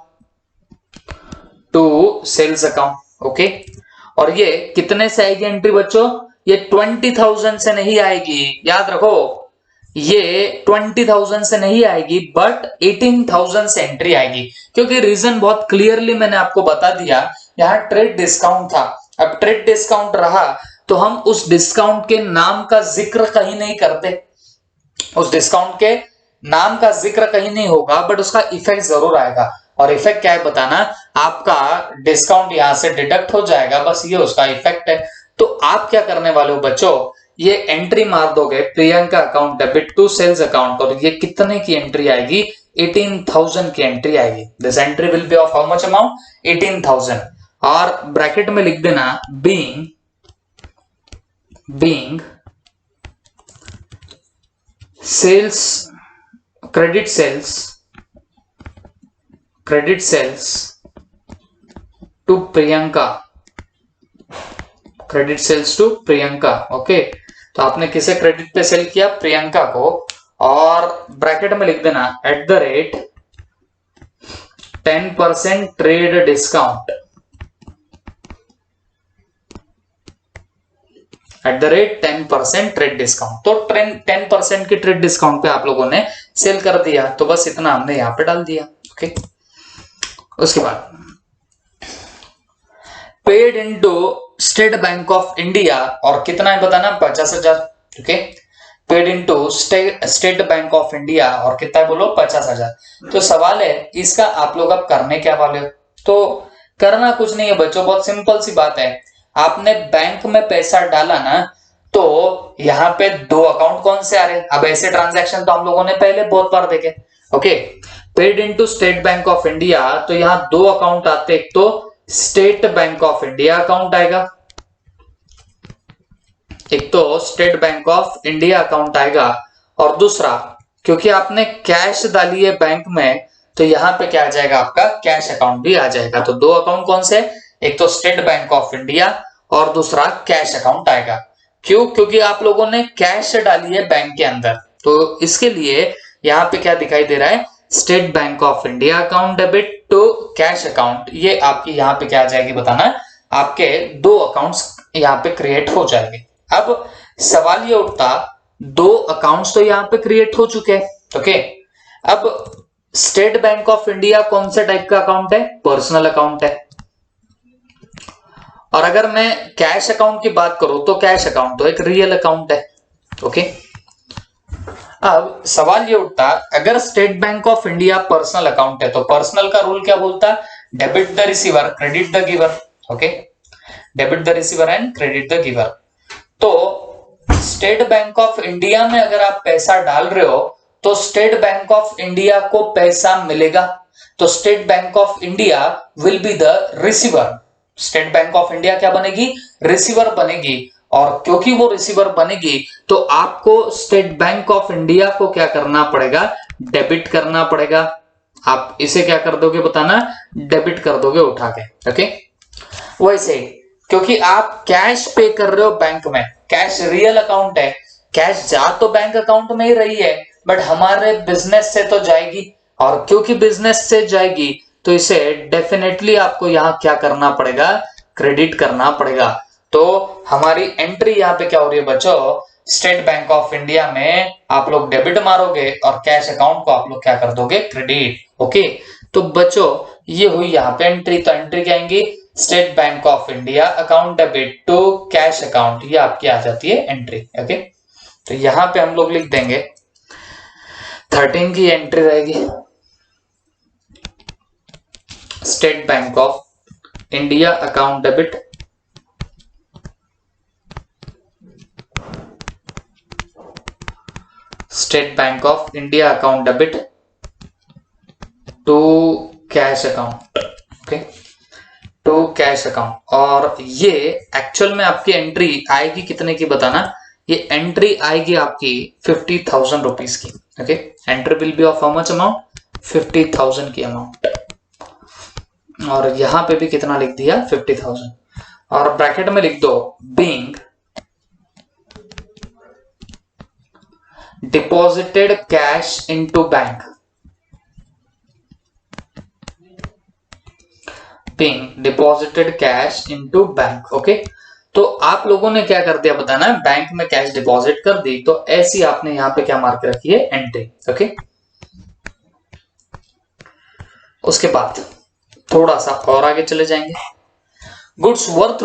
to sales account. Okay, और ये कितने से आएगी एंट्री बच्चों, ये 20,000 से नहीं आएगी, याद रखो, ये 20,000 से नहीं आएगी, बट 18,000 से एंट्री आएगी, क्योंकि रीजन बहुत क्लियरली मैंने आपको बता दिया, यहां ट्रेड डिस्काउंट था। अब ट्रेड डिस्काउंट रहा तो हम उस डिस्काउंट के नाम का जिक्र कहीं नहीं करते, उस डिस्काउंट के नाम का जिक्र कहीं नहीं होगा, बट उसका इफेक्ट जरूर आएगा। और इफेक्ट क्या है बताना, आपका डिस्काउंट यहां से डिडक्ट हो जाएगा, बस ये उसका इफेक्ट है। तो आप क्या करने वाले हो बच्चों, ये एंट्री मार दोगे Priyanka account debit to sales account, और ये कितने की एंट्री आएगी, 18,000 की एंट्री आएगी। This entry will be of how much amount, 18,000, और ब्रैकेट में लिख देना being sales, credit sales to Priyanka, credit sales to Priyanka. Okay, तो आपने किसे क्रेडिट पे सेल किया, प्रियंका को, और ब्रैकेट में लिख देना @10% ट्रेड डिस्काउंट, @10% ट्रेड डिस्काउंट। तो 10% की ट्रेड डिस्काउंट पे आप लोगों ने सेल कर दिया, तो बस इतना हमने यहाँ पे डाल दिया। ओके, उसके बाद paid into state bank of India, और कितना है बताना, 50,000। Okay, paid into state bank of India, और कितना है बोलो, 50,000। तो सवाल है इसका आप लोग अब करने क्या वाले हो? तो करना कुछ नहीं है बच्चों, बहुत सिंपल सी बात है। आपने बैंक में पैसा डाला ना, तो यहाँ पे दो अकाउंट कौन से आ रहे हैं? अब ऐसे ट्रांजैक्शन तो हम लोगों ने पहले बहुत बार देखे। Okay, paid into state bank of India, तो यहाँ दो अकाउंट आते, एक तो state bank of India account आएगा, एक तो state bank of India account आएगा, और दूसरा क्योंकि आपने कैश डाली है बैंक में, तो यहां पे क्या आ जाएगा, आपका कैश अकाउंट भी आ जाएगा। तो दो अकाउंट कौन से? एक तो स्टेट बैंक ऑफ इंडिया और दूसरा कैश अकाउंट आएगा। क्यों? क्योंकि आप लोगों ने कैश डाली है बैंक के अंदर, तो इसके लिए यहाँ पे क्या दिखाई दे रहा है, state bank of India account debit to cash account. ये आपकी यहाँ पे क्या आ जाएगी बताना, आपके दो अकाउंट्स यहाँ पे क्रिएट हो जाएंगे। अब सवाल ये उठता, दो अकाउंट्स तो यहाँ पे क्रिएट हो चुके हैं। ओके, अब स्टेट बैंक ऑफ इंडिया कौन से टाइप का अकाउंट है? पर्सनल अकाउंट है। और अगर मैं कैश अकाउंट की बात करूं तो कैश अकाउंट तो एक रियल अकाउंट है। ओके, अब सवाल ये उठता, अगर state bank of India personal account है तो पर्सनल का रूल क्या बोलता है? Debit the receiver, credit the giver. Okay, debit the receiver and credit the giver. तो स्टेट बैंक ऑफ इंडिया में अगर आप पैसा डाल रहे हो तो स्टेट बैंक ऑफ इंडिया को पैसा मिलेगा, तो state bank of India will be the receiver. State bank of India क्या बनेगी? रिसीवर बनेगी। और क्योंकि वो रिसीवर बनेगी तो आपको स्टेट बैंक ऑफ इंडिया को क्या करना पड़ेगा? डेबिट करना पड़ेगा। आप इसे क्या कर दोगे बताना, डेबिट कर दोगे उठा के। ओके, वैसे क्योंकि आप कैश पे कर रहे हो बैंक में, कैश रियल अकाउंट है, कैश जा तो बैंक अकाउंट में ही रही है बट हमारे बिजनेस से तो जाएगी, और क्योंकि बिजनेस से जाएगी तो इसे डेफिनेटली आपको यहां क्या करना पड़ेगा? क्रेडिट करना पड़ेगा। तो हमारी एंट्री यहाँ पे क्या हो रही है बच्चों? स्टेट बैंक ऑफ इंडिया में आप लोग डेबिट मारोगे और कैश अकाउंट को आप लोग क्या कर दोगे? क्रेडिट। ओके, तो बच्चों ये हुई यहाँ पे एंट्री। तो एंट्री क्या आएंगी? State bank of India account debit to cash account, ये आपकी आ जाती है एंट्री। ओके, तो यहां पे हम लोग लिख देंगे 13 की एंट्री रहेगी, state bank of India account debit state bank of India account debit to cash account. Okay, to cash account. और ये एक्चुअल में आपकी एंट्री आएगी कितने की बताना? ये एंट्री आएगी आपकी 50,000 रुपीज की। Okay, entry will be of how much amount? 50,000 की अमाउंट। और यहां पे भी कितना लिख दिया? 50,000। और ब्रैकेट में लिख दो being deposited cash into bank, being deposited cash into bank. Okay, तो आप लोगों ने क्या कर दिया बताना, बैंक में कैश डिपॉजिट कर दी, तो ऐसी आपने यहां पे क्या मार्क रखी है? एंट्री। ओके, उसके बाद थोड़ा सा और आगे चले जाएंगे। Goods worth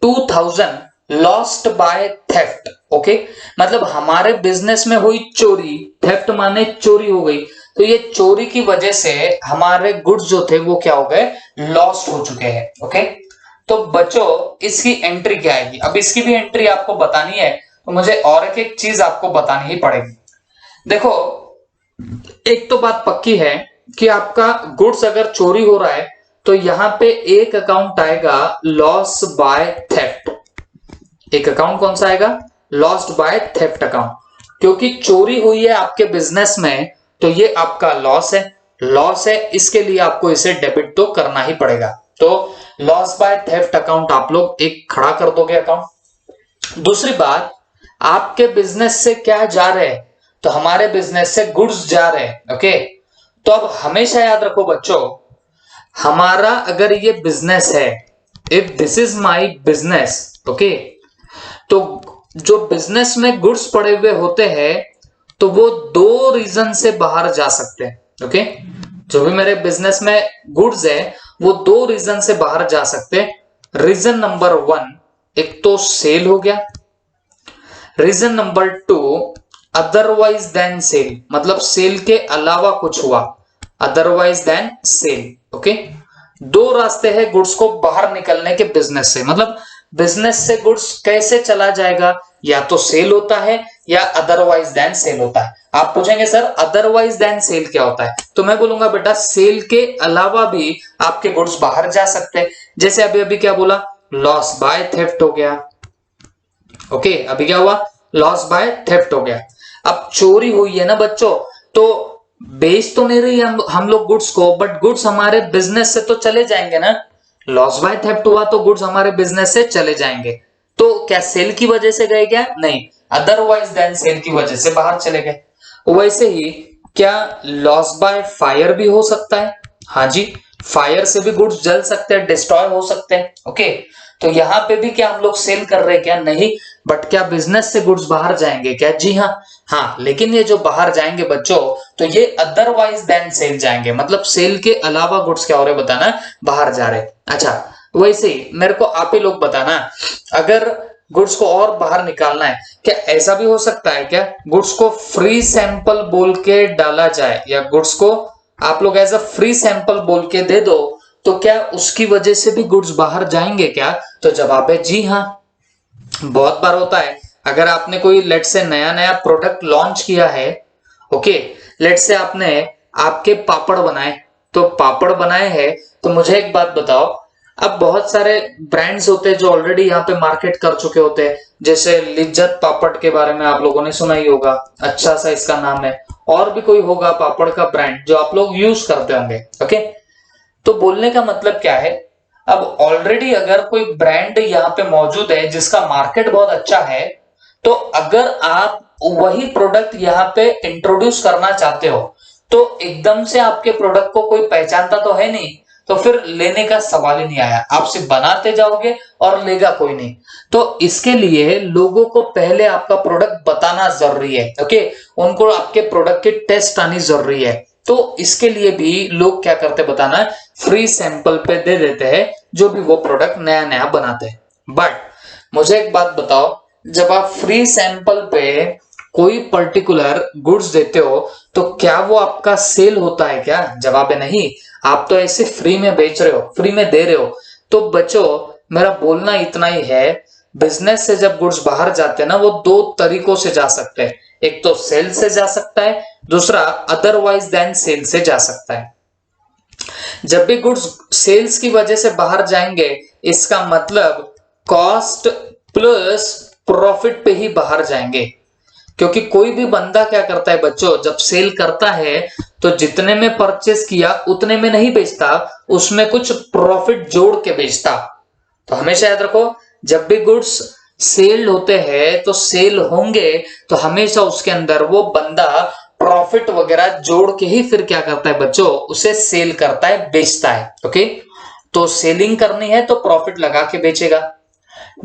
₹2,000 lost by theft. Okay, मतलब हमारे बिजनेस में हुई चोरी, थेफ्ट माने चोरी हो गई, तो ये चोरी की वजह से हमारे गुड्स जो थे वो क्या हो गए? लॉस्ट हो चुके हैं। ओके, तो बच्चों इसकी एंट्री क्या आएगी? अब इसकी भी एंट्री आपको बतानी है, तो मुझे और एक चीज आपको बतानी ही पड़ेगी। देखो, एक तो बात पक्की है कि आपका गुड्स अगर चोरी हो रहा है तो यहां पे एक अकाउंट आएगा लॉस बाय थेफ्ट। एक अकाउंट कौन सा आएगा? Lost by theft account. क्योंकि चोरी हुई है आपके बिजनेस में तो ये आपका लॉस है, लॉस है, इसके लिए आपको इसे डेबिट तो करना ही पड़ेगा। तो लॉस बाय थेफ्ट अकाउंट आप लोग एक खड़ा कर दोगे अकाउंट। दूसरी बात, आपके बिजनेस से क्या जा रहे हैं? तो हमारे बिजनेस से गुड्स जा रहे हैं। ओके, तो अब हमेशा याद रखो बच्चों, हमारा अगर ये बिजनेस है, if this is my business, okay, तो जो बिजनेस में गुड्स पड़े हुए होते हैं तो वो दो रीजन से बाहर जा सकते हैं। ओके, जो भी मेरे बिजनेस में गुड्स है वो दो रीजन से बाहर जा सकते हैं। रीजन नंबर 1, एक तो सेल हो गया। Reason number 2, otherwise then sale, मतलब सेल के अलावा कुछ हुआ, अदरवाइज देन सेल। ओके, दो रास्ते हैं गुड्स को बाहर निकलने के बिजनेस से। मतलब बिजनेस से गुड्स कैसे चला जाएगा, या तो सेल होता है या अदरवाइज देन सेल होता है। आप पूछेंगे सर अदरवाइज देन सेल क्या होता है, तो मैं बोलूंगा बेटा सेल के अलावा भी आपके गुड्स बाहर जा सकते हैं। जैसे अभी अभी क्या बोला, लॉस बाय थेफ्ट हो गया। ओके, अभी क्या हुआ, लॉस बाय थेफ्ट हो गया। अब चोरी हुई है ना बच्चों, तो बेच तो नहीं रही हम लोग गुड्स को, बट गुड्स हमारे बिजनेस से तो चले जाएंगे ना। लॉस बाय थेफ्ट हुआ तो गुड्स हमारे बिजनेस से चले जाएंगे। तो क्या सेल की वजह से गए क्या, नहीं, अदरवाइज देन सेल की वजह से बाहर चले गए। वैसे ही क्या लॉस बाय फायर भी हो सकता है, हाँ जी, फायर से भी गुड्स जल सकते हैं, डिस्ट्रॉय हो सकते हैं। ओके, तो यहां पे भी क्या हम लोग सेल कर रहे हैं क्या, नहीं, बट क्या बिजनेस से गुड्स बाहर जाएंगे क्या, जी हाँ। हाँ, लेकिन ये जो बाहर जाएंगे बच्चों, तो ये अदरवाइज देन सेल जाएंगे, मतलब सेल के अलावा गुड्स क्या हो रहे बताना, बाहर जा रहे। अच्छा, वैसे ही मेरे को आप ही लोग बताना, अगर गुड्स को और बाहर निकालना है, क्या ऐसा भी हो सकता है क्या गुड्स को फ्री सैंपल बोल के डाला जाए, या गुड्स को आप लोग एज अ फ्री सैंपल बोल के दे दो, तो क्या उसकी वजह से भी गुड्स बाहर जाएंगे क्या, तो जवाब है जी हाँ। बहुत बार होता है, अगर आपने कोई लेट से नया नया प्रोडक्ट लॉन्च किया है, ओके, लेट से आपने आपके पापड़ बनाए, तो पापड़ बनाए हैं, तो मुझे एक बात बताओ, अब बहुत सारे ब्रांड्स होते हैं जो ऑलरेडी यहाँ पे मार्केट कर चुके होते हैं, जैसे लिज्जत पापड़ के बारे में आप लोगों ने सुना ही होगा, अच्छा सा इसका नाम है, और भी कोई होगा पापड़ का ब्रांड जो आप लोग यूज करते होंगे। ओके, तो बोलने का मतलब क्या है, अब ऑलरेडी अगर कोई ब्रांड यहाँ पे मौजूद है जिसका मार्केट बहुत अच्छा है, तो अगर आप वही प्रोडक्ट यहाँ पे इंट्रोड्यूस करना चाहते हो, तो एकदम से आपके प्रोडक्ट को कोई पहचानता तो है नहीं, तो फिर लेने का सवाल ही नहीं आया, आप सिर्फ बनाते जाओगे और लेगा कोई नहीं। तो इसके लिए लोगों को पहले आपका प्रोडक्ट बताना जरूरी है। ओके, उनको आपके प्रोडक्ट की टेस्ट आनी जरूरी है। तो इसके लिए भी लोग क्या करते बताना, फ्री सैंपल पे दे देते हैं जो भी वो प्रोडक्ट नया नया बनाते हैं। बट मुझे एक बात बताओ, जब आप फ्री सैंपल पे कोई पर्टिकुलर गुड्स देते हो, तो क्या वो आपका सेल होता है क्या, जवाब है नहीं। आप तो ऐसे फ्री में बेच रहे हो, फ्री में दे रहे हो। तो बच्चों, मेरा बोलना इतना ही है, बिजनेस से जब गुड्स बाहर जाते हैं ना, वो दो तरीकों से जा सकते हैं, एक तो सेल से जा सकता है, दूसरा अदरवाइज देन सेल से जा सकता है। जब भी गुड्स सेल्स की वजह से बाहर जाएंगे, इसका मतलब कॉस्ट प्लस प्रॉफिट पे ही बाहर जाएंगे। क्योंकि कोई भी बंदा क्या करता है बच्चों, जब सेल करता है तो जितने में परचेस किया उतने में नहीं बेचता, उसमें कुछ प्रॉफिट जोड़ के बेचता। तो हमेशा याद रखो, जब भी गुड्स सेल होते हैं तो सेल होंगे, तो हमेशा उसके अंदर वो बंदा प्रॉफिट वगैरह जोड़ के ही फिर क्या करता है बच्चों, उसे सेल करता है, बेचता है। ओके, तो सेलिंग करनी है तो प्रॉफिट लगा के बेचेगा।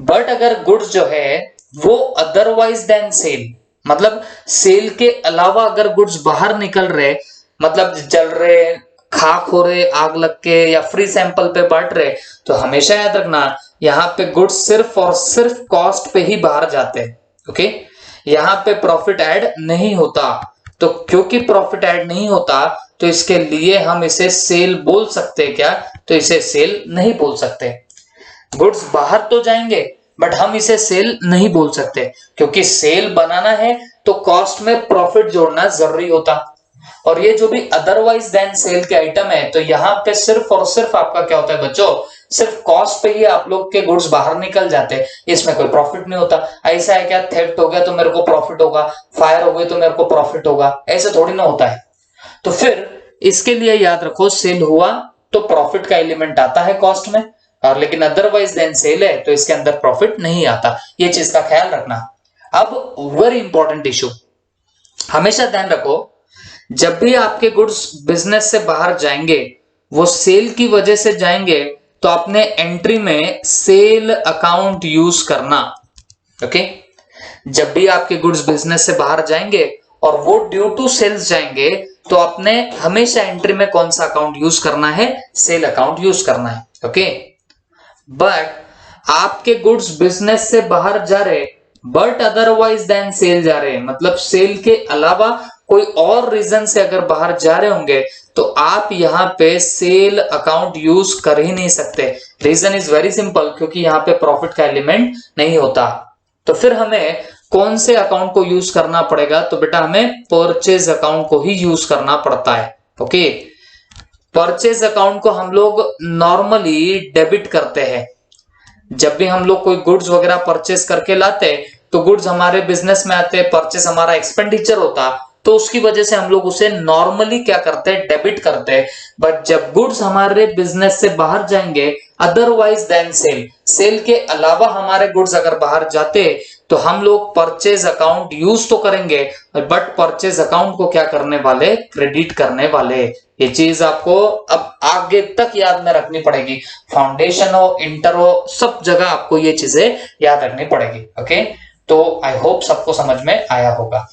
बट अगर गुड्स जो है वो अदरवाइज देन सेल, मतलब सेल के अलावा अगर गुड्स बाहर निकल रहे, मतलब जल रहे, खाक हो रहे आग लग के, या फ्री सैंपल पे बांट रहे, तो हमेशा याद रखना, यहाँ पे गुड्स सिर्फ और सिर्फ कॉस्ट पे ही बाहर जाते हैं। ओके, यहाँ पे प्रॉफिट ऐड नहीं होता। तो क्योंकि प्रॉफिट ऐड नहीं होता, तो इसके लिए हम इसे सेल बोल सकते हैं क्या, तो इसे सेल नहीं बोल सकते। गुड्स बाहर तो जाएंगे बट हम इसे सेल नहीं बोल सकते, क्योंकि सेल बनाना है तो कॉस्ट में प्रॉफिट जोड़ना जरूरी होता। और ये जो भी अदरवाइज देन सेल के आइटम है, तो यहाँ पे सिर्फ और सिर्फ आपका क्या होता है बच्चों, सिर्फ कॉस्ट पे ही आप लोग के गुड्स बाहर निकल जाते हैं, इसमें कोई प्रॉफिट नहीं होता। ऐसा है क्या, थेफ्ट हो गया तो मेरे को प्रॉफिट होगा, फायर हो गई तो मेरे को प्रॉफिट होगा, ऐसे थोड़ी ना होता है। तो फिर इसके लिए याद रखो, सेल हुआ तो प्रॉफिट का एलिमेंट आता है कॉस्ट में, और लेकिन अदरवाइज देन सेल है तो इसके अंदर प्रॉफिट नहीं आता, ये चीज का ख्याल रखना। अब वेरी इंपॉर्टेंट इशू, हमेशा ध्यान रखो, जब भी आपके गुड्स बिजनेस से बाहर जाएंगे, वो सेल की वजह से जाएंगे, तो अपने एंट्री में सेल अकाउंट यूज करना। ओके, जब भी आपके गुड्स बिजनेस से बाहर जाएंगे और वो ड्यू टू सेल्स जाएंगे, तो आपने हमेशा एंट्री में कौन सा अकाउंट यूज करना है? सेल अकाउंट यूज करना है। ओके, बट आपके गुड्स बिजनेस से बाहर जा रहे, बट अदरवाइज देन सेल जा रहे, मतलब सेल के अलावा कोई और रीजन से अगर बाहर जा रहे होंगे, तो आप यहां पे सेल अकाउंट यूज कर ही नहीं सकते। रीजन इज वेरी सिंपल, क्योंकि यहां पे प्रॉफिट का एलिमेंट नहीं होता। तो फिर हमें कौन से अकाउंट को यूज करना पड़ेगा? तो बेटा हमें परचेज अकाउंट को ही यूज करना पड़ता है। ओके, परचेज अकाउंट को हम लोग नॉर्मली डेबिट करते हैं। जब भी हम लोग कोई गुड्स वगैरह परचेस करके लाते, तो गुड्स हमारे बिजनेस में आते, परचेस हमारा एक्सपेंडिचर होता, तो उसकी वजह से हम लोग उसे नॉर्मली क्या करते हैं? डेबिट करते हैं। बट जब गुड्स हमारे बिजनेस से बाहर जाएंगे, अदरवाइज देन सेल, सेल के अलावा हमारे गुड्स अगर बाहर जाते, तो हम लोग परचेज अकाउंट यूज तो करेंगे, बट परचेज अकाउंट को क्या करने वाले? क्रेडिट करने वाले। ये चीज आपको अब आगे तक याद में रखनी पड़ेगी। फाउंडेशन हो, इंटर हो, सब जगह आपको ये चीजें याद रखनी पड़ेगी। ओके, तो आई होप सबको समझ में आया होगा।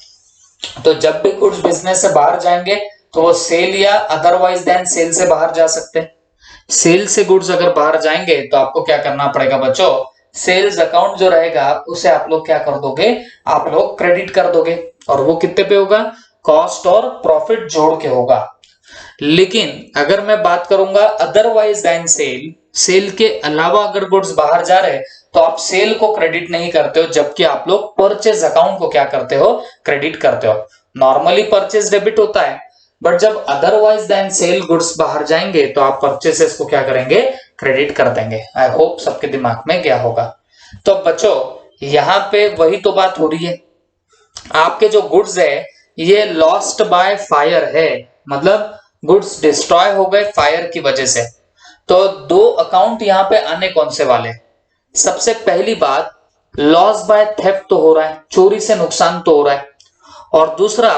तो जब भी गुड्स बिजनेस से बाहर जाएंगे, तो वो सेल या अदरवाइज देन सेल से बाहर जा सकते हैं। सेल से गुड्स अगर बाहर जाएंगे, तो आपको क्या करना पड़ेगा बच्चों? सेल्स अकाउंट जो रहेगा, उसे आप लोग क्या कर दोगे? आप लोग क्रेडिट कर दोगे। और वो कितने पे होगा? कॉस्ट और प्रॉफिट जोड़ के होगा। लेकिन अगर मैं बात करूंगा अदरवाइज देन सेल, सेल के अलावा अगर गुड्स बाहर जा रहे, तो आप सेल को क्रेडिट नहीं करते हो, जबकि आप लोग परचेज अकाउंट को क्या करते हो? क्रेडिट करते हो। नॉर्मली परचेज डेबिट होता है, बट जब अदरवाइज देन सेल गुड्स बाहर जाएंगे, तो आप परचेसेस को क्या करेंगे? क्रेडिट कर देंगे। आई होप सबके दिमाग में गया होगा। तो बच्चों, यहां पे वही तो बात हो रही है, आपके जो गुड्स है ये लॉस्ट बाय फायर है, मतलब गुड्स डिस्ट्रॉय हो गए फायर की वजह से। तो दो अकाउंट यहां पे आने कौन से वाले? सबसे पहली बात, लॉस बाय थेफ्ट तो हो रहा है, चोरी से नुकसान तो हो रहा है। और दूसरा,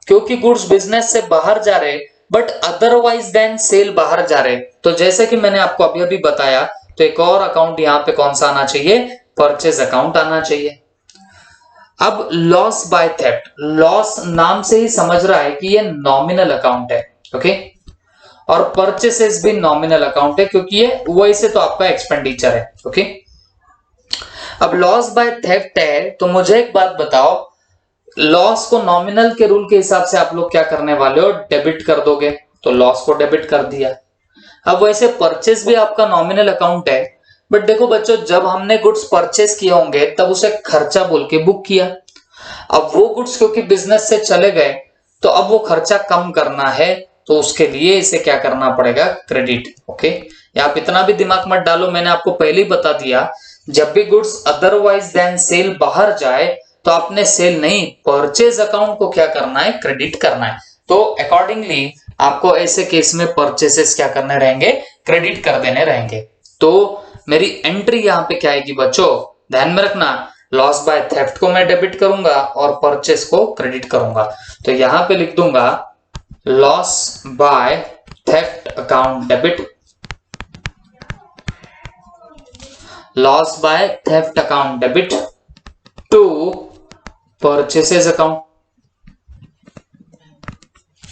क्योंकि गुड्स बिजनेस से बाहर जा रहे, बट अदरवाइज देन सेल बाहर जा रहे, तो जैसे कि मैंने आपको अभी अभी बताया, तो एक और अकाउंट यहां पे कौन सा आना चाहिए? परचेज अकाउंट आना चाहिए। अब लॉस बाय थेफ्ट, लॉस नाम से ही समझ रहा है कि ये नॉमिनल अकाउंट है। ओके, और परचेसेस भी नॉमिनल अकाउंट है, क्योंकि ये वैसे तो आपका एक्सपेंडिचर है। ओके, अब लॉस बाय थेफ्ट है, तो मुझे एक बात बताओ, लॉस को नॉमिनल के रूल के हिसाब से आप लोग क्या करने वाले हो? डेबिट कर दोगे। तो लॉस को डेबिट कर दिया। अब वैसे परचेस भी आपका नॉमिनल अकाउंट है, बट देखो बच्चों, जब हमने गुड्स परचेस किए होंगे, तब उसे खर्चा बोल के बुक किया। अब वो गुड्स क्योंकि बिजनेस से चले गए, तो अब वो खर्चा कम करना है, तो उसके लिए इसे क्या करना पड़ेगा? क्रेडिट। ओके, आप इतना भी दिमाग मत डालो, मैंने आपको पहले ही बता दिया, जब भी गुड्स अदरवाइज देन सेल बाहर जाए, तो आपने सेल नहीं, परचेज अकाउंट को क्या करना है? क्रेडिट करना है। तो अकॉर्डिंगली आपको ऐसे केस में परचेसेस क्या करने रहेंगे? क्रेडिट कर देने रहेंगे। तो मेरी एंट्री यहां पे क्या आएगी बच्चों? ध्यान में रखना, लॉस बाय थेफ्ट को मैं डेबिट करूंगा और परचेस को क्रेडिट करूंगा। तो यहां पे लिख दूंगा loss by theft account debit, loss by theft account debit to purchases account,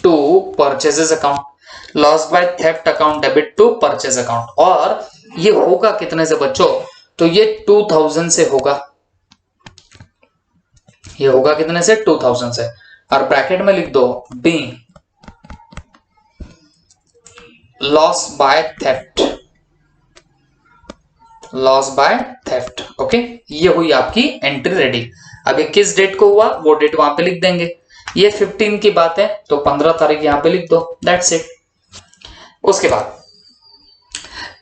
to purchases account, loss by theft account debit to purchase account. और ये होगा कितने से बच्चों? तो ये 2000 से होगा। ये होगा कितने से? 2000 से। और ब्रैकेट में लिख दो be loss by theft, loss by theft. Okay, ये हुई आपकी एंट्री रेडी। अब ये किस डेट को हुआ, वो डेट वहां पे लिख देंगे। ये 15 की बात है, तो 15 तारीख यहां पे लिख दो, दैट्स इट। उसके बाद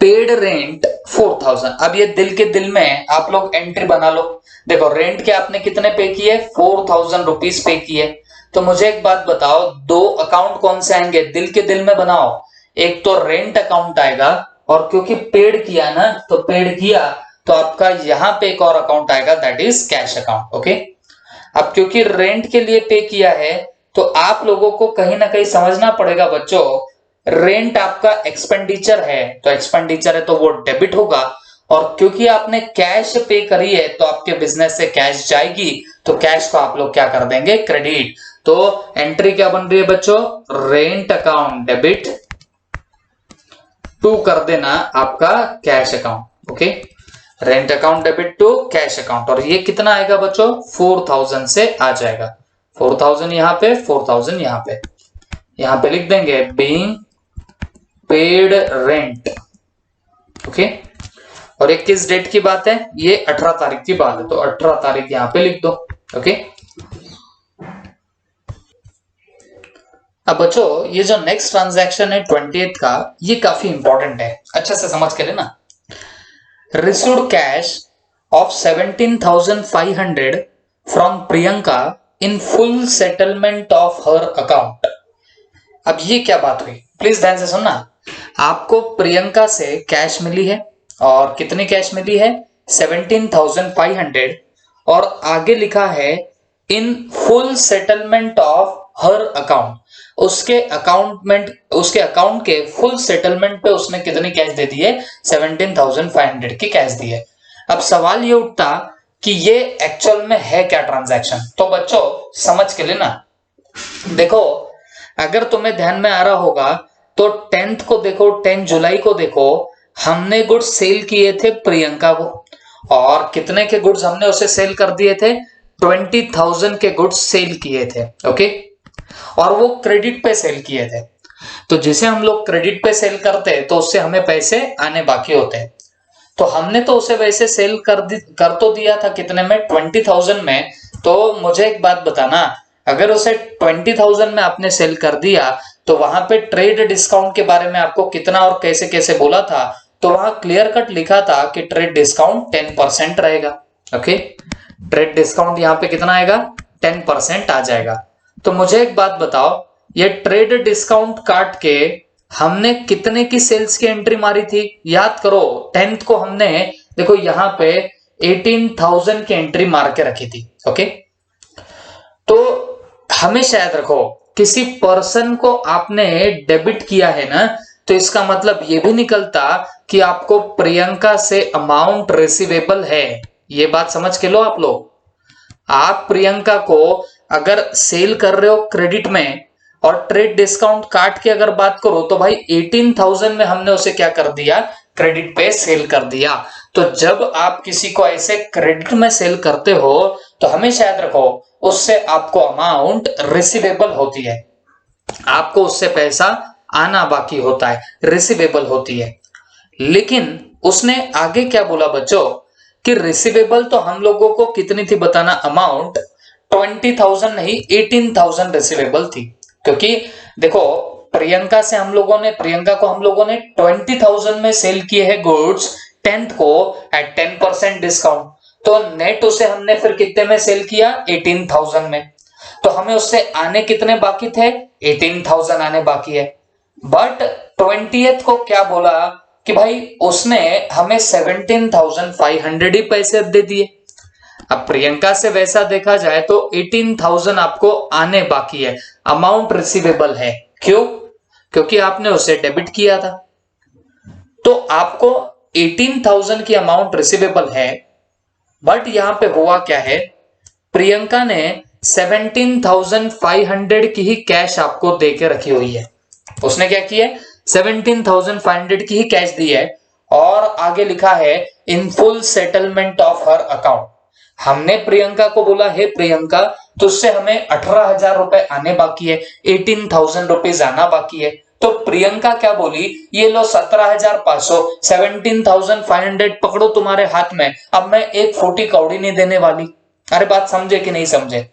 पेड रेंट 4000। अब ये दिल के दिल में आप लोग एंट्री बना लो। देखो, रेंट के आपने कितने पे किए? 4000 रुपीज पे किए। तो मुझे एक बात बताओ, दो अकाउंट कौन से आएंगे? दिल के दिल में बनाओ। एक तो रेंट अकाउंट आएगा, और क्योंकि पेड किया ना, तो पेड किया, तो आपका यहां पे एक और अकाउंट आएगा, that is cash account. Okay, अब क्योंकि रेंट के लिए पे किया है तो आप लोगों को कहीं ना कहीं समझना पड़ेगा बच्चों, रेंट आपका एक्सपेंडिचर है तो एक्सपेंडिचर है तो वो डेबिट होगा, और क्योंकि आपने कैश पे करी है तो आपके बिजनेस से कैश जाएगी, तो कैश को आप लोग क्या कर देंगे, क्रेडिट। तो एंट्री क्या बन रही है बच्चों, रेंट अकाउंट डेबिट टू कर देना आपका cash account. Okay, rent account debit to cash account, और ये कितना आएगा बच्चों, 4000 से आ जाएगा। 4000 यहां पे, 4000 यहां पे लिख देंगे बीइंग पेड रेंट। ओके, और ये किस डेट की बात है, ये 18 तारीख की बात है, तो 18 तारीख यहां पे लिख दो। ओके, अब बच्चों ये जो नेक्स्ट ट्रांजैक्शन है 28 का, ये काफी इंपॉर्टेंट है, अच्छे से समझ के लेना। Received cash of 17,500 from Priyanka in full settlement of her account. अब ये क्या बात हुई, प्लीज ध्यान से सुनना। आपको प्रियंका से कैश मिली है, और कितनी कैश मिली है, 17,500, और आगे लिखा है in full settlement of her account. उसके अकाउंट के फुल सेटलमेंट पे उसने कितनी कैश दे दी है, 17,500 की कैश दी है। अब सवाल ये उठता कि ये एक्चुअल में है क्या ट्रांजैक्शन, तो बच्चों समझ के लेना। देखो, अगर तुम्हें ध्यान में आ रहा होगा तो 10th को देखो, 10 जुलाई को देखो, हमने गुड्स सेल किए थे प्रियंका को, और कितने के गुड्स हमने उसे सेल कर दिए थे, 20,000 के गुड्स सेल किए थे। ओके, और वो क्रेडिट पे सेल किए थे। तो जिसे हम लोग क्रेडिट पे सेल करते हैं तो उससे हमें पैसे आने बाकी होते हैं। तो हमने तो उसे वैसे सेल कर तो दिया था, कितने में, 20,000 में। तो मुझे एक बात बताना, अगर उसे 20,000 में आपने सेल कर दिया तो वहां पे ट्रेड डिस्काउंट के बारे में आपको कितना और कैसे कैसे बोला था, तो वहां क्लियर कट लिखा था कि ट्रेड डिस्काउंट 10% रहेगा। ओके, ट्रेड डिस्काउंट यहाँ पे कितना आएगा, 10% आ जाएगा। तो मुझे एक बात बताओ, ये ट्रेड डिस्काउंट काट के हमने कितने की सेल्स की एंट्री मारी थी, याद करो। 10th को हमने देखो यहाँ पे 18,000 की एंट्री मार के रखी थी। ओके, तो हमेशा याद रखो, किसी पर्सन को आपने डेबिट किया है ना, तो इसका मतलब ये भी निकलता कि आपको प्रियंका से अमाउंट रिसीवेबल है। ये बात समझ के लो आप लोग। आप प्रियंका को अगर सेल कर रहे हो क्रेडिट में, और ट्रेड डिस्काउंट काट के अगर बात करो तो भाई 18,000 में हमने उसे क्या कर दिया, क्रेडिट पे सेल कर दिया। तो जब आप किसी को ऐसे क्रेडिट में सेल करते हो तो हमेशा याद रखो, उससे आपको अमाउंट रिसीवेबल होती है, आपको उससे पैसा आना बाकी होता है, रिसीवेबल होती है। लेकिन उसने आगे क्या बोला बच्चों, कि रिसीवेबल तो हम लोगों को कितनी थी बताना, अमाउंट 20,000 नहीं, 18,000 रिसीवेबल थी। क्योंकि देखो, प्रियंका को हम लोगों ने 20,000 में सेल किए हैं गुड्स 10th को एट 10% डिस्काउंट। तो नेट उसे हमने फिर कितने में सेल किया, 18,000 में। तो हमें उससे आने कितने बाकी थे, 18,000 आने बाकी है। बट 20th को क्या बोला कि भाई उसने हमें 17,500 ही पैसे दे दिए। अब प्रियंका से वैसा देखा जाए तो 18,000 आपको आने बाकी है, अमाउंट रिसीवेबल है। क्यों, क्योंकि आपने उसे डेबिट किया था। तो आपको 18,000 की अमाउंट रिसीवेबल है, बट यहां पे हुआ क्या है, प्रियंका ने 17,500 की ही कैश आपको देके रखी हुई है। उसने क्या किया, 17,500 की ही कैश दी है, और आगे लिखा है in full settlement of her account. हमने प्रियंका को बोला, हे प्रियंका, तुझसे हमें 18,000 रुपए आने बाकी है, 18,000 रुपीज आना बाकी है। तो प्रियंका क्या बोली, ये लो 17,500, 17,500 पकड़ो तुम्हारे हाथ में, अब मैं एक फूटी कौड़ी नहीं देने वाली। अरे बात समझे कि नहीं समझे।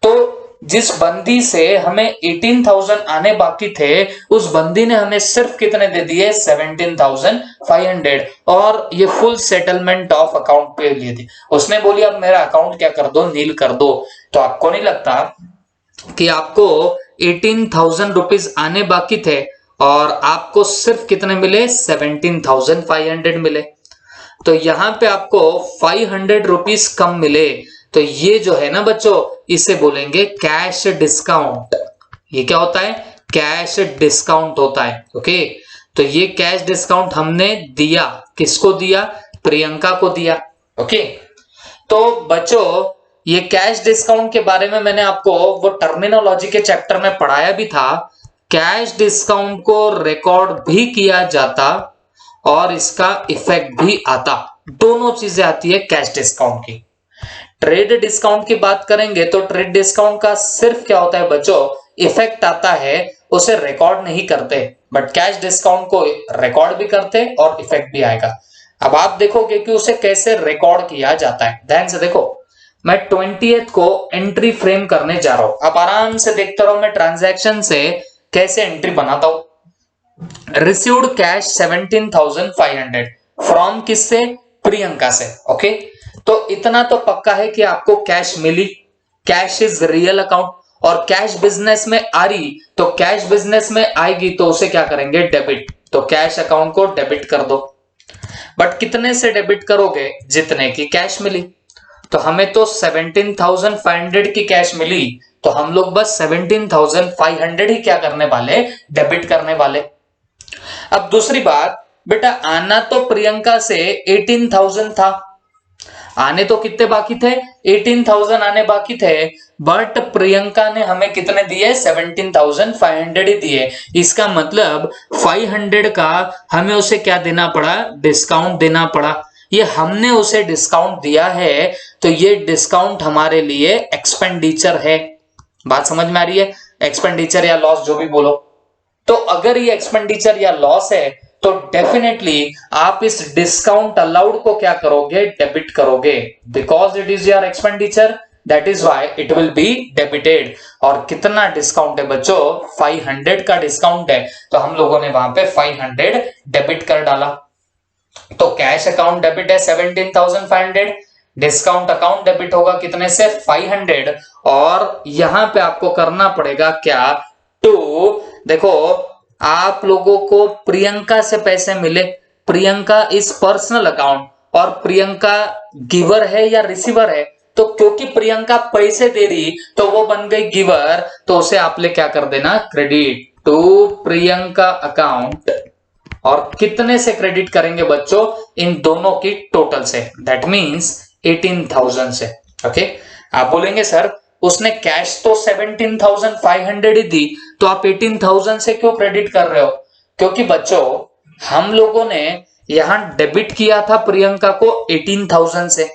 तो जिस बंदी से हमें 18,000 आने बाकी थे, उस बंदी ने हमें सिर्फ कितने दे दिए, 17,500, और ये फुल सेटलमेंट ऑफ अकाउंट पे लिए थी। उसने बोली अब मेरा अकाउंट क्या कर दो, नील कर दो। तो आपको नहीं लगता कि आपको 18,000 रुपीज आने बाकी थे, और आपको सिर्फ कितने मिले, 17,500 मिले। तो यहां पे आपको 500 रुपीज कम मिले, तो ये जो है ना बच्चों, इसे बोलेंगे कैश डिस्काउंट। ये क्या होता है? कैश डिस्काउंट होता है। ओके, तो ये कैश डिस्काउंट हमने दिया, किसको दिया? प्रियंका को दिया। ओके, तो बच्चों ये कैश डिस्काउंट के बारे में मैंने आपको वो टर्मिनोलॉजी के चैप्टर में पढ़ाया भी था। कैश डिस्काउंट को रिकॉर्ड भी किया जाता और इसका इफेक्ट भी आता, दोनों चीजें आती है कैश डिस्काउंट की। ट्रेड डिस्काउंट की बात करेंगे तो ट्रेड डिस्काउंट का सिर्फ क्या होता है बच्चों? इफेक्ट आता है, उसे रिकॉर्ड नहीं करते। बट कैश डिस्काउंट को रिकॉर्ड भी करते और इफेक्ट भी आएगा। अब आप देखोगे कि उसे कैसे रिकॉर्ड किया जाता है। ध्यान से देखो, मैं 20th को एंट्री फ्रेम करने जा रहा हूं। आप आराम से देखते रहो मैं ट्रांजैक्शन से कैसे एंट्री बनाता हूं। रिसीव्ड कैश 17,500 फ्रॉम किससे? प्रियंका से। ओके, तो इतना तो पक्का है कि आपको कैश मिली। कैश इज रियल अकाउंट और कैश बिजनेस में आ रही, तो कैश बिजनेस में आएगी तो उसे क्या करेंगे? डेबिट। तो कैश अकाउंट को डेबिट कर दो। बट कितने से डेबिट करोगे? जितने की कैश मिली। तो हमें तो 17,500 की कैश मिली, तो हम लोग बस 17,500 ही क्या करने वाले? डेबिट करने वाले। अब दूसरी बात बेटा, आना तो प्रियंका से 18,000 था। आने तो कितने बाकी थे? 18,000 आने बाकी थे। बट प्रियंका ने हमें कितने दिए? 17,500 ही दिए। इसका मतलब 500 का हमें उसे क्या देना पड़ा? डिस्काउंट देना पड़ा। ये हमने उसे डिस्काउंट दिया है, तो ये डिस्काउंट हमारे लिए एक्सपेंडिचर है। बात समझ में आ रही है? एक्सपेंडिचर या लॉस जो भी बोलो। तो अगर ये एक्सपेंडिचर या लॉस है तो डेफिनेटली आप इस डिस्काउंट अलाउड को क्या करोगे? डेबिट करोगे। Because it is your expenditure, that is why it will be debited. और कितना डिस्काउंट है बच्चों? 500 का डिस्काउंट है, तो हम लोगों ने वहां पे 500 डेबिट कर डाला। तो कैश अकाउंट डेबिट है 17,500, डिस्काउंट अकाउंट डेबिट होगा कितने से? 500। और यहां पे आपको करना पड़ेगा क्या? टू, देखो आप लोगों को प्रियंका से पैसे मिले। प्रियंका इज पर्सनल अकाउंट और प्रियंका गिवर है या रिसीवर है? तो क्योंकि प्रियंका पैसे दे रही तो वो बन गई गिवर, तो उसे आप ले क्या कर देना? Credit to Priyanka account. और कितने से क्रेडिट करेंगे बच्चों? इन दोनों की टोटल से, दैट मींस 18,000 से। ओके, आप बोलेंगे सर उसने कैश तो 17,500 ही दी, तो आप 18,000 से क्यों क्रेडिट कर रहे हो? क्योंकि बच्चों हम लोगों ने यहां डेबिट किया था प्रियंका को 18,000 से।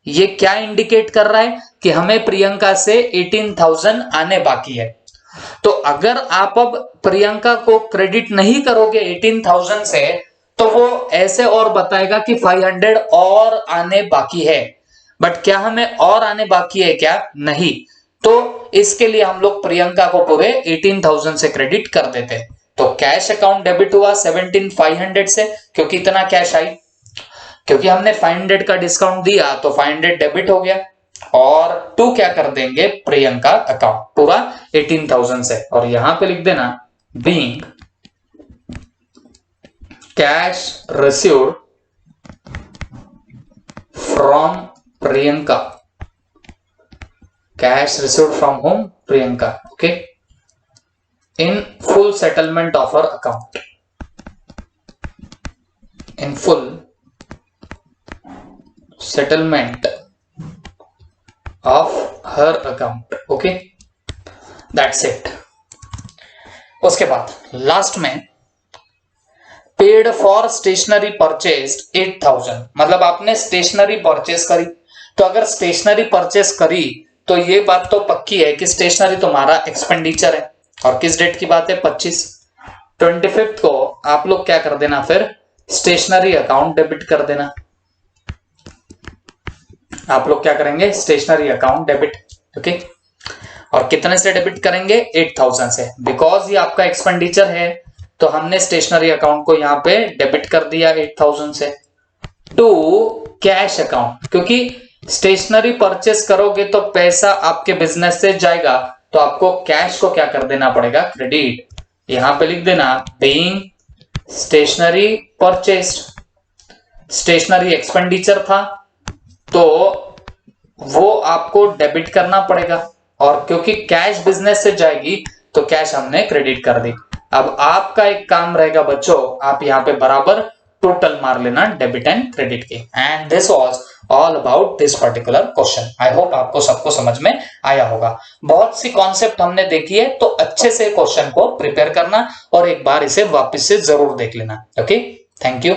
ये क्या इंडिकेट कर रहा है? कि हमें प्रियंका से 18,000 आने बाकी है। तो अगर आप अब प्रियंका को क्रेडिट नहीं करोगे 18,000 से, तो वो ऐसे और बताएगा कि 500 और आने बाकी है। बट क्या हमें और आने बाकी है क्या? नहीं। तो इसके लिए हम लोग प्रियंका को पूरे 18,000 से क्रेडिट कर देते। तो कैश अकाउंट डेबिट हुआ 17,500 से, क्योंकि इतना कैश आई। क्योंकि हमने 500 का डिस्काउंट दिया तो 500 डेबिट हो गया। और टू क्या कर देंगे? प्रियंका अकाउंट पूरा 18,000 से। और यहां पे लिख देना being cash received from Priyanka. Cash received from home? Priyanka. Okay, in full settlement of her account. In full settlement of her account. Okay, that's it. उसके बाद लास्ट में पेड फॉर स्टेशनरी परचेस्ड 8,000, मतलब आपने स्टेशनरी परचेस करी। तो अगर स्टेशनरी परचेस करी तो ये बात तो पक्की है कि स्टेशनरी तुम्हारा एक्सपेंडिचर है। और किस डेट की बात है? 25 को आप लोग क्या कर देना? फिर स्टेशनरी अकाउंट डेबिट कर देना। आप लोग क्या करेंगे? Stationery account debit. ओके, और कितने से डेबिट करेंगे? 8,000 से। बिकॉज ये आपका एक्सपेंडिचर है तो हमने स्टेशनरी अकाउंट को यहां पे डेबिट कर दिया 8,000 से। टू कैश अकाउंट, क्योंकि स्टेशनरी परचेस करोगे तो पैसा आपके बिजनेस से जाएगा, तो आपको कैश को क्या कर देना पड़ेगा? क्रेडिट। यहां पे लिख देना being stationery purchased. Stationery expenditure था तो वो आपको डेबिट करना पड़ेगा, और क्योंकि कैश बिजनेस से जाएगी तो कैश हमने क्रेडिट कर दी। अब आपका एक काम रहेगा बच्चों, आप यहाँ पे बराबर टोटल मार लेना डेबिट एंड क्रेडिट के। And this was all about this particular question. I hope आपको सबको समझ में आया होगा। बहुत सी कॉन्सेप्ट हमने देखी है, तो अच्छे से क्वेश्चन को प्रिपेयर करना और एक बार इसे वापस से जरूर देख लेना। Okay, thank you.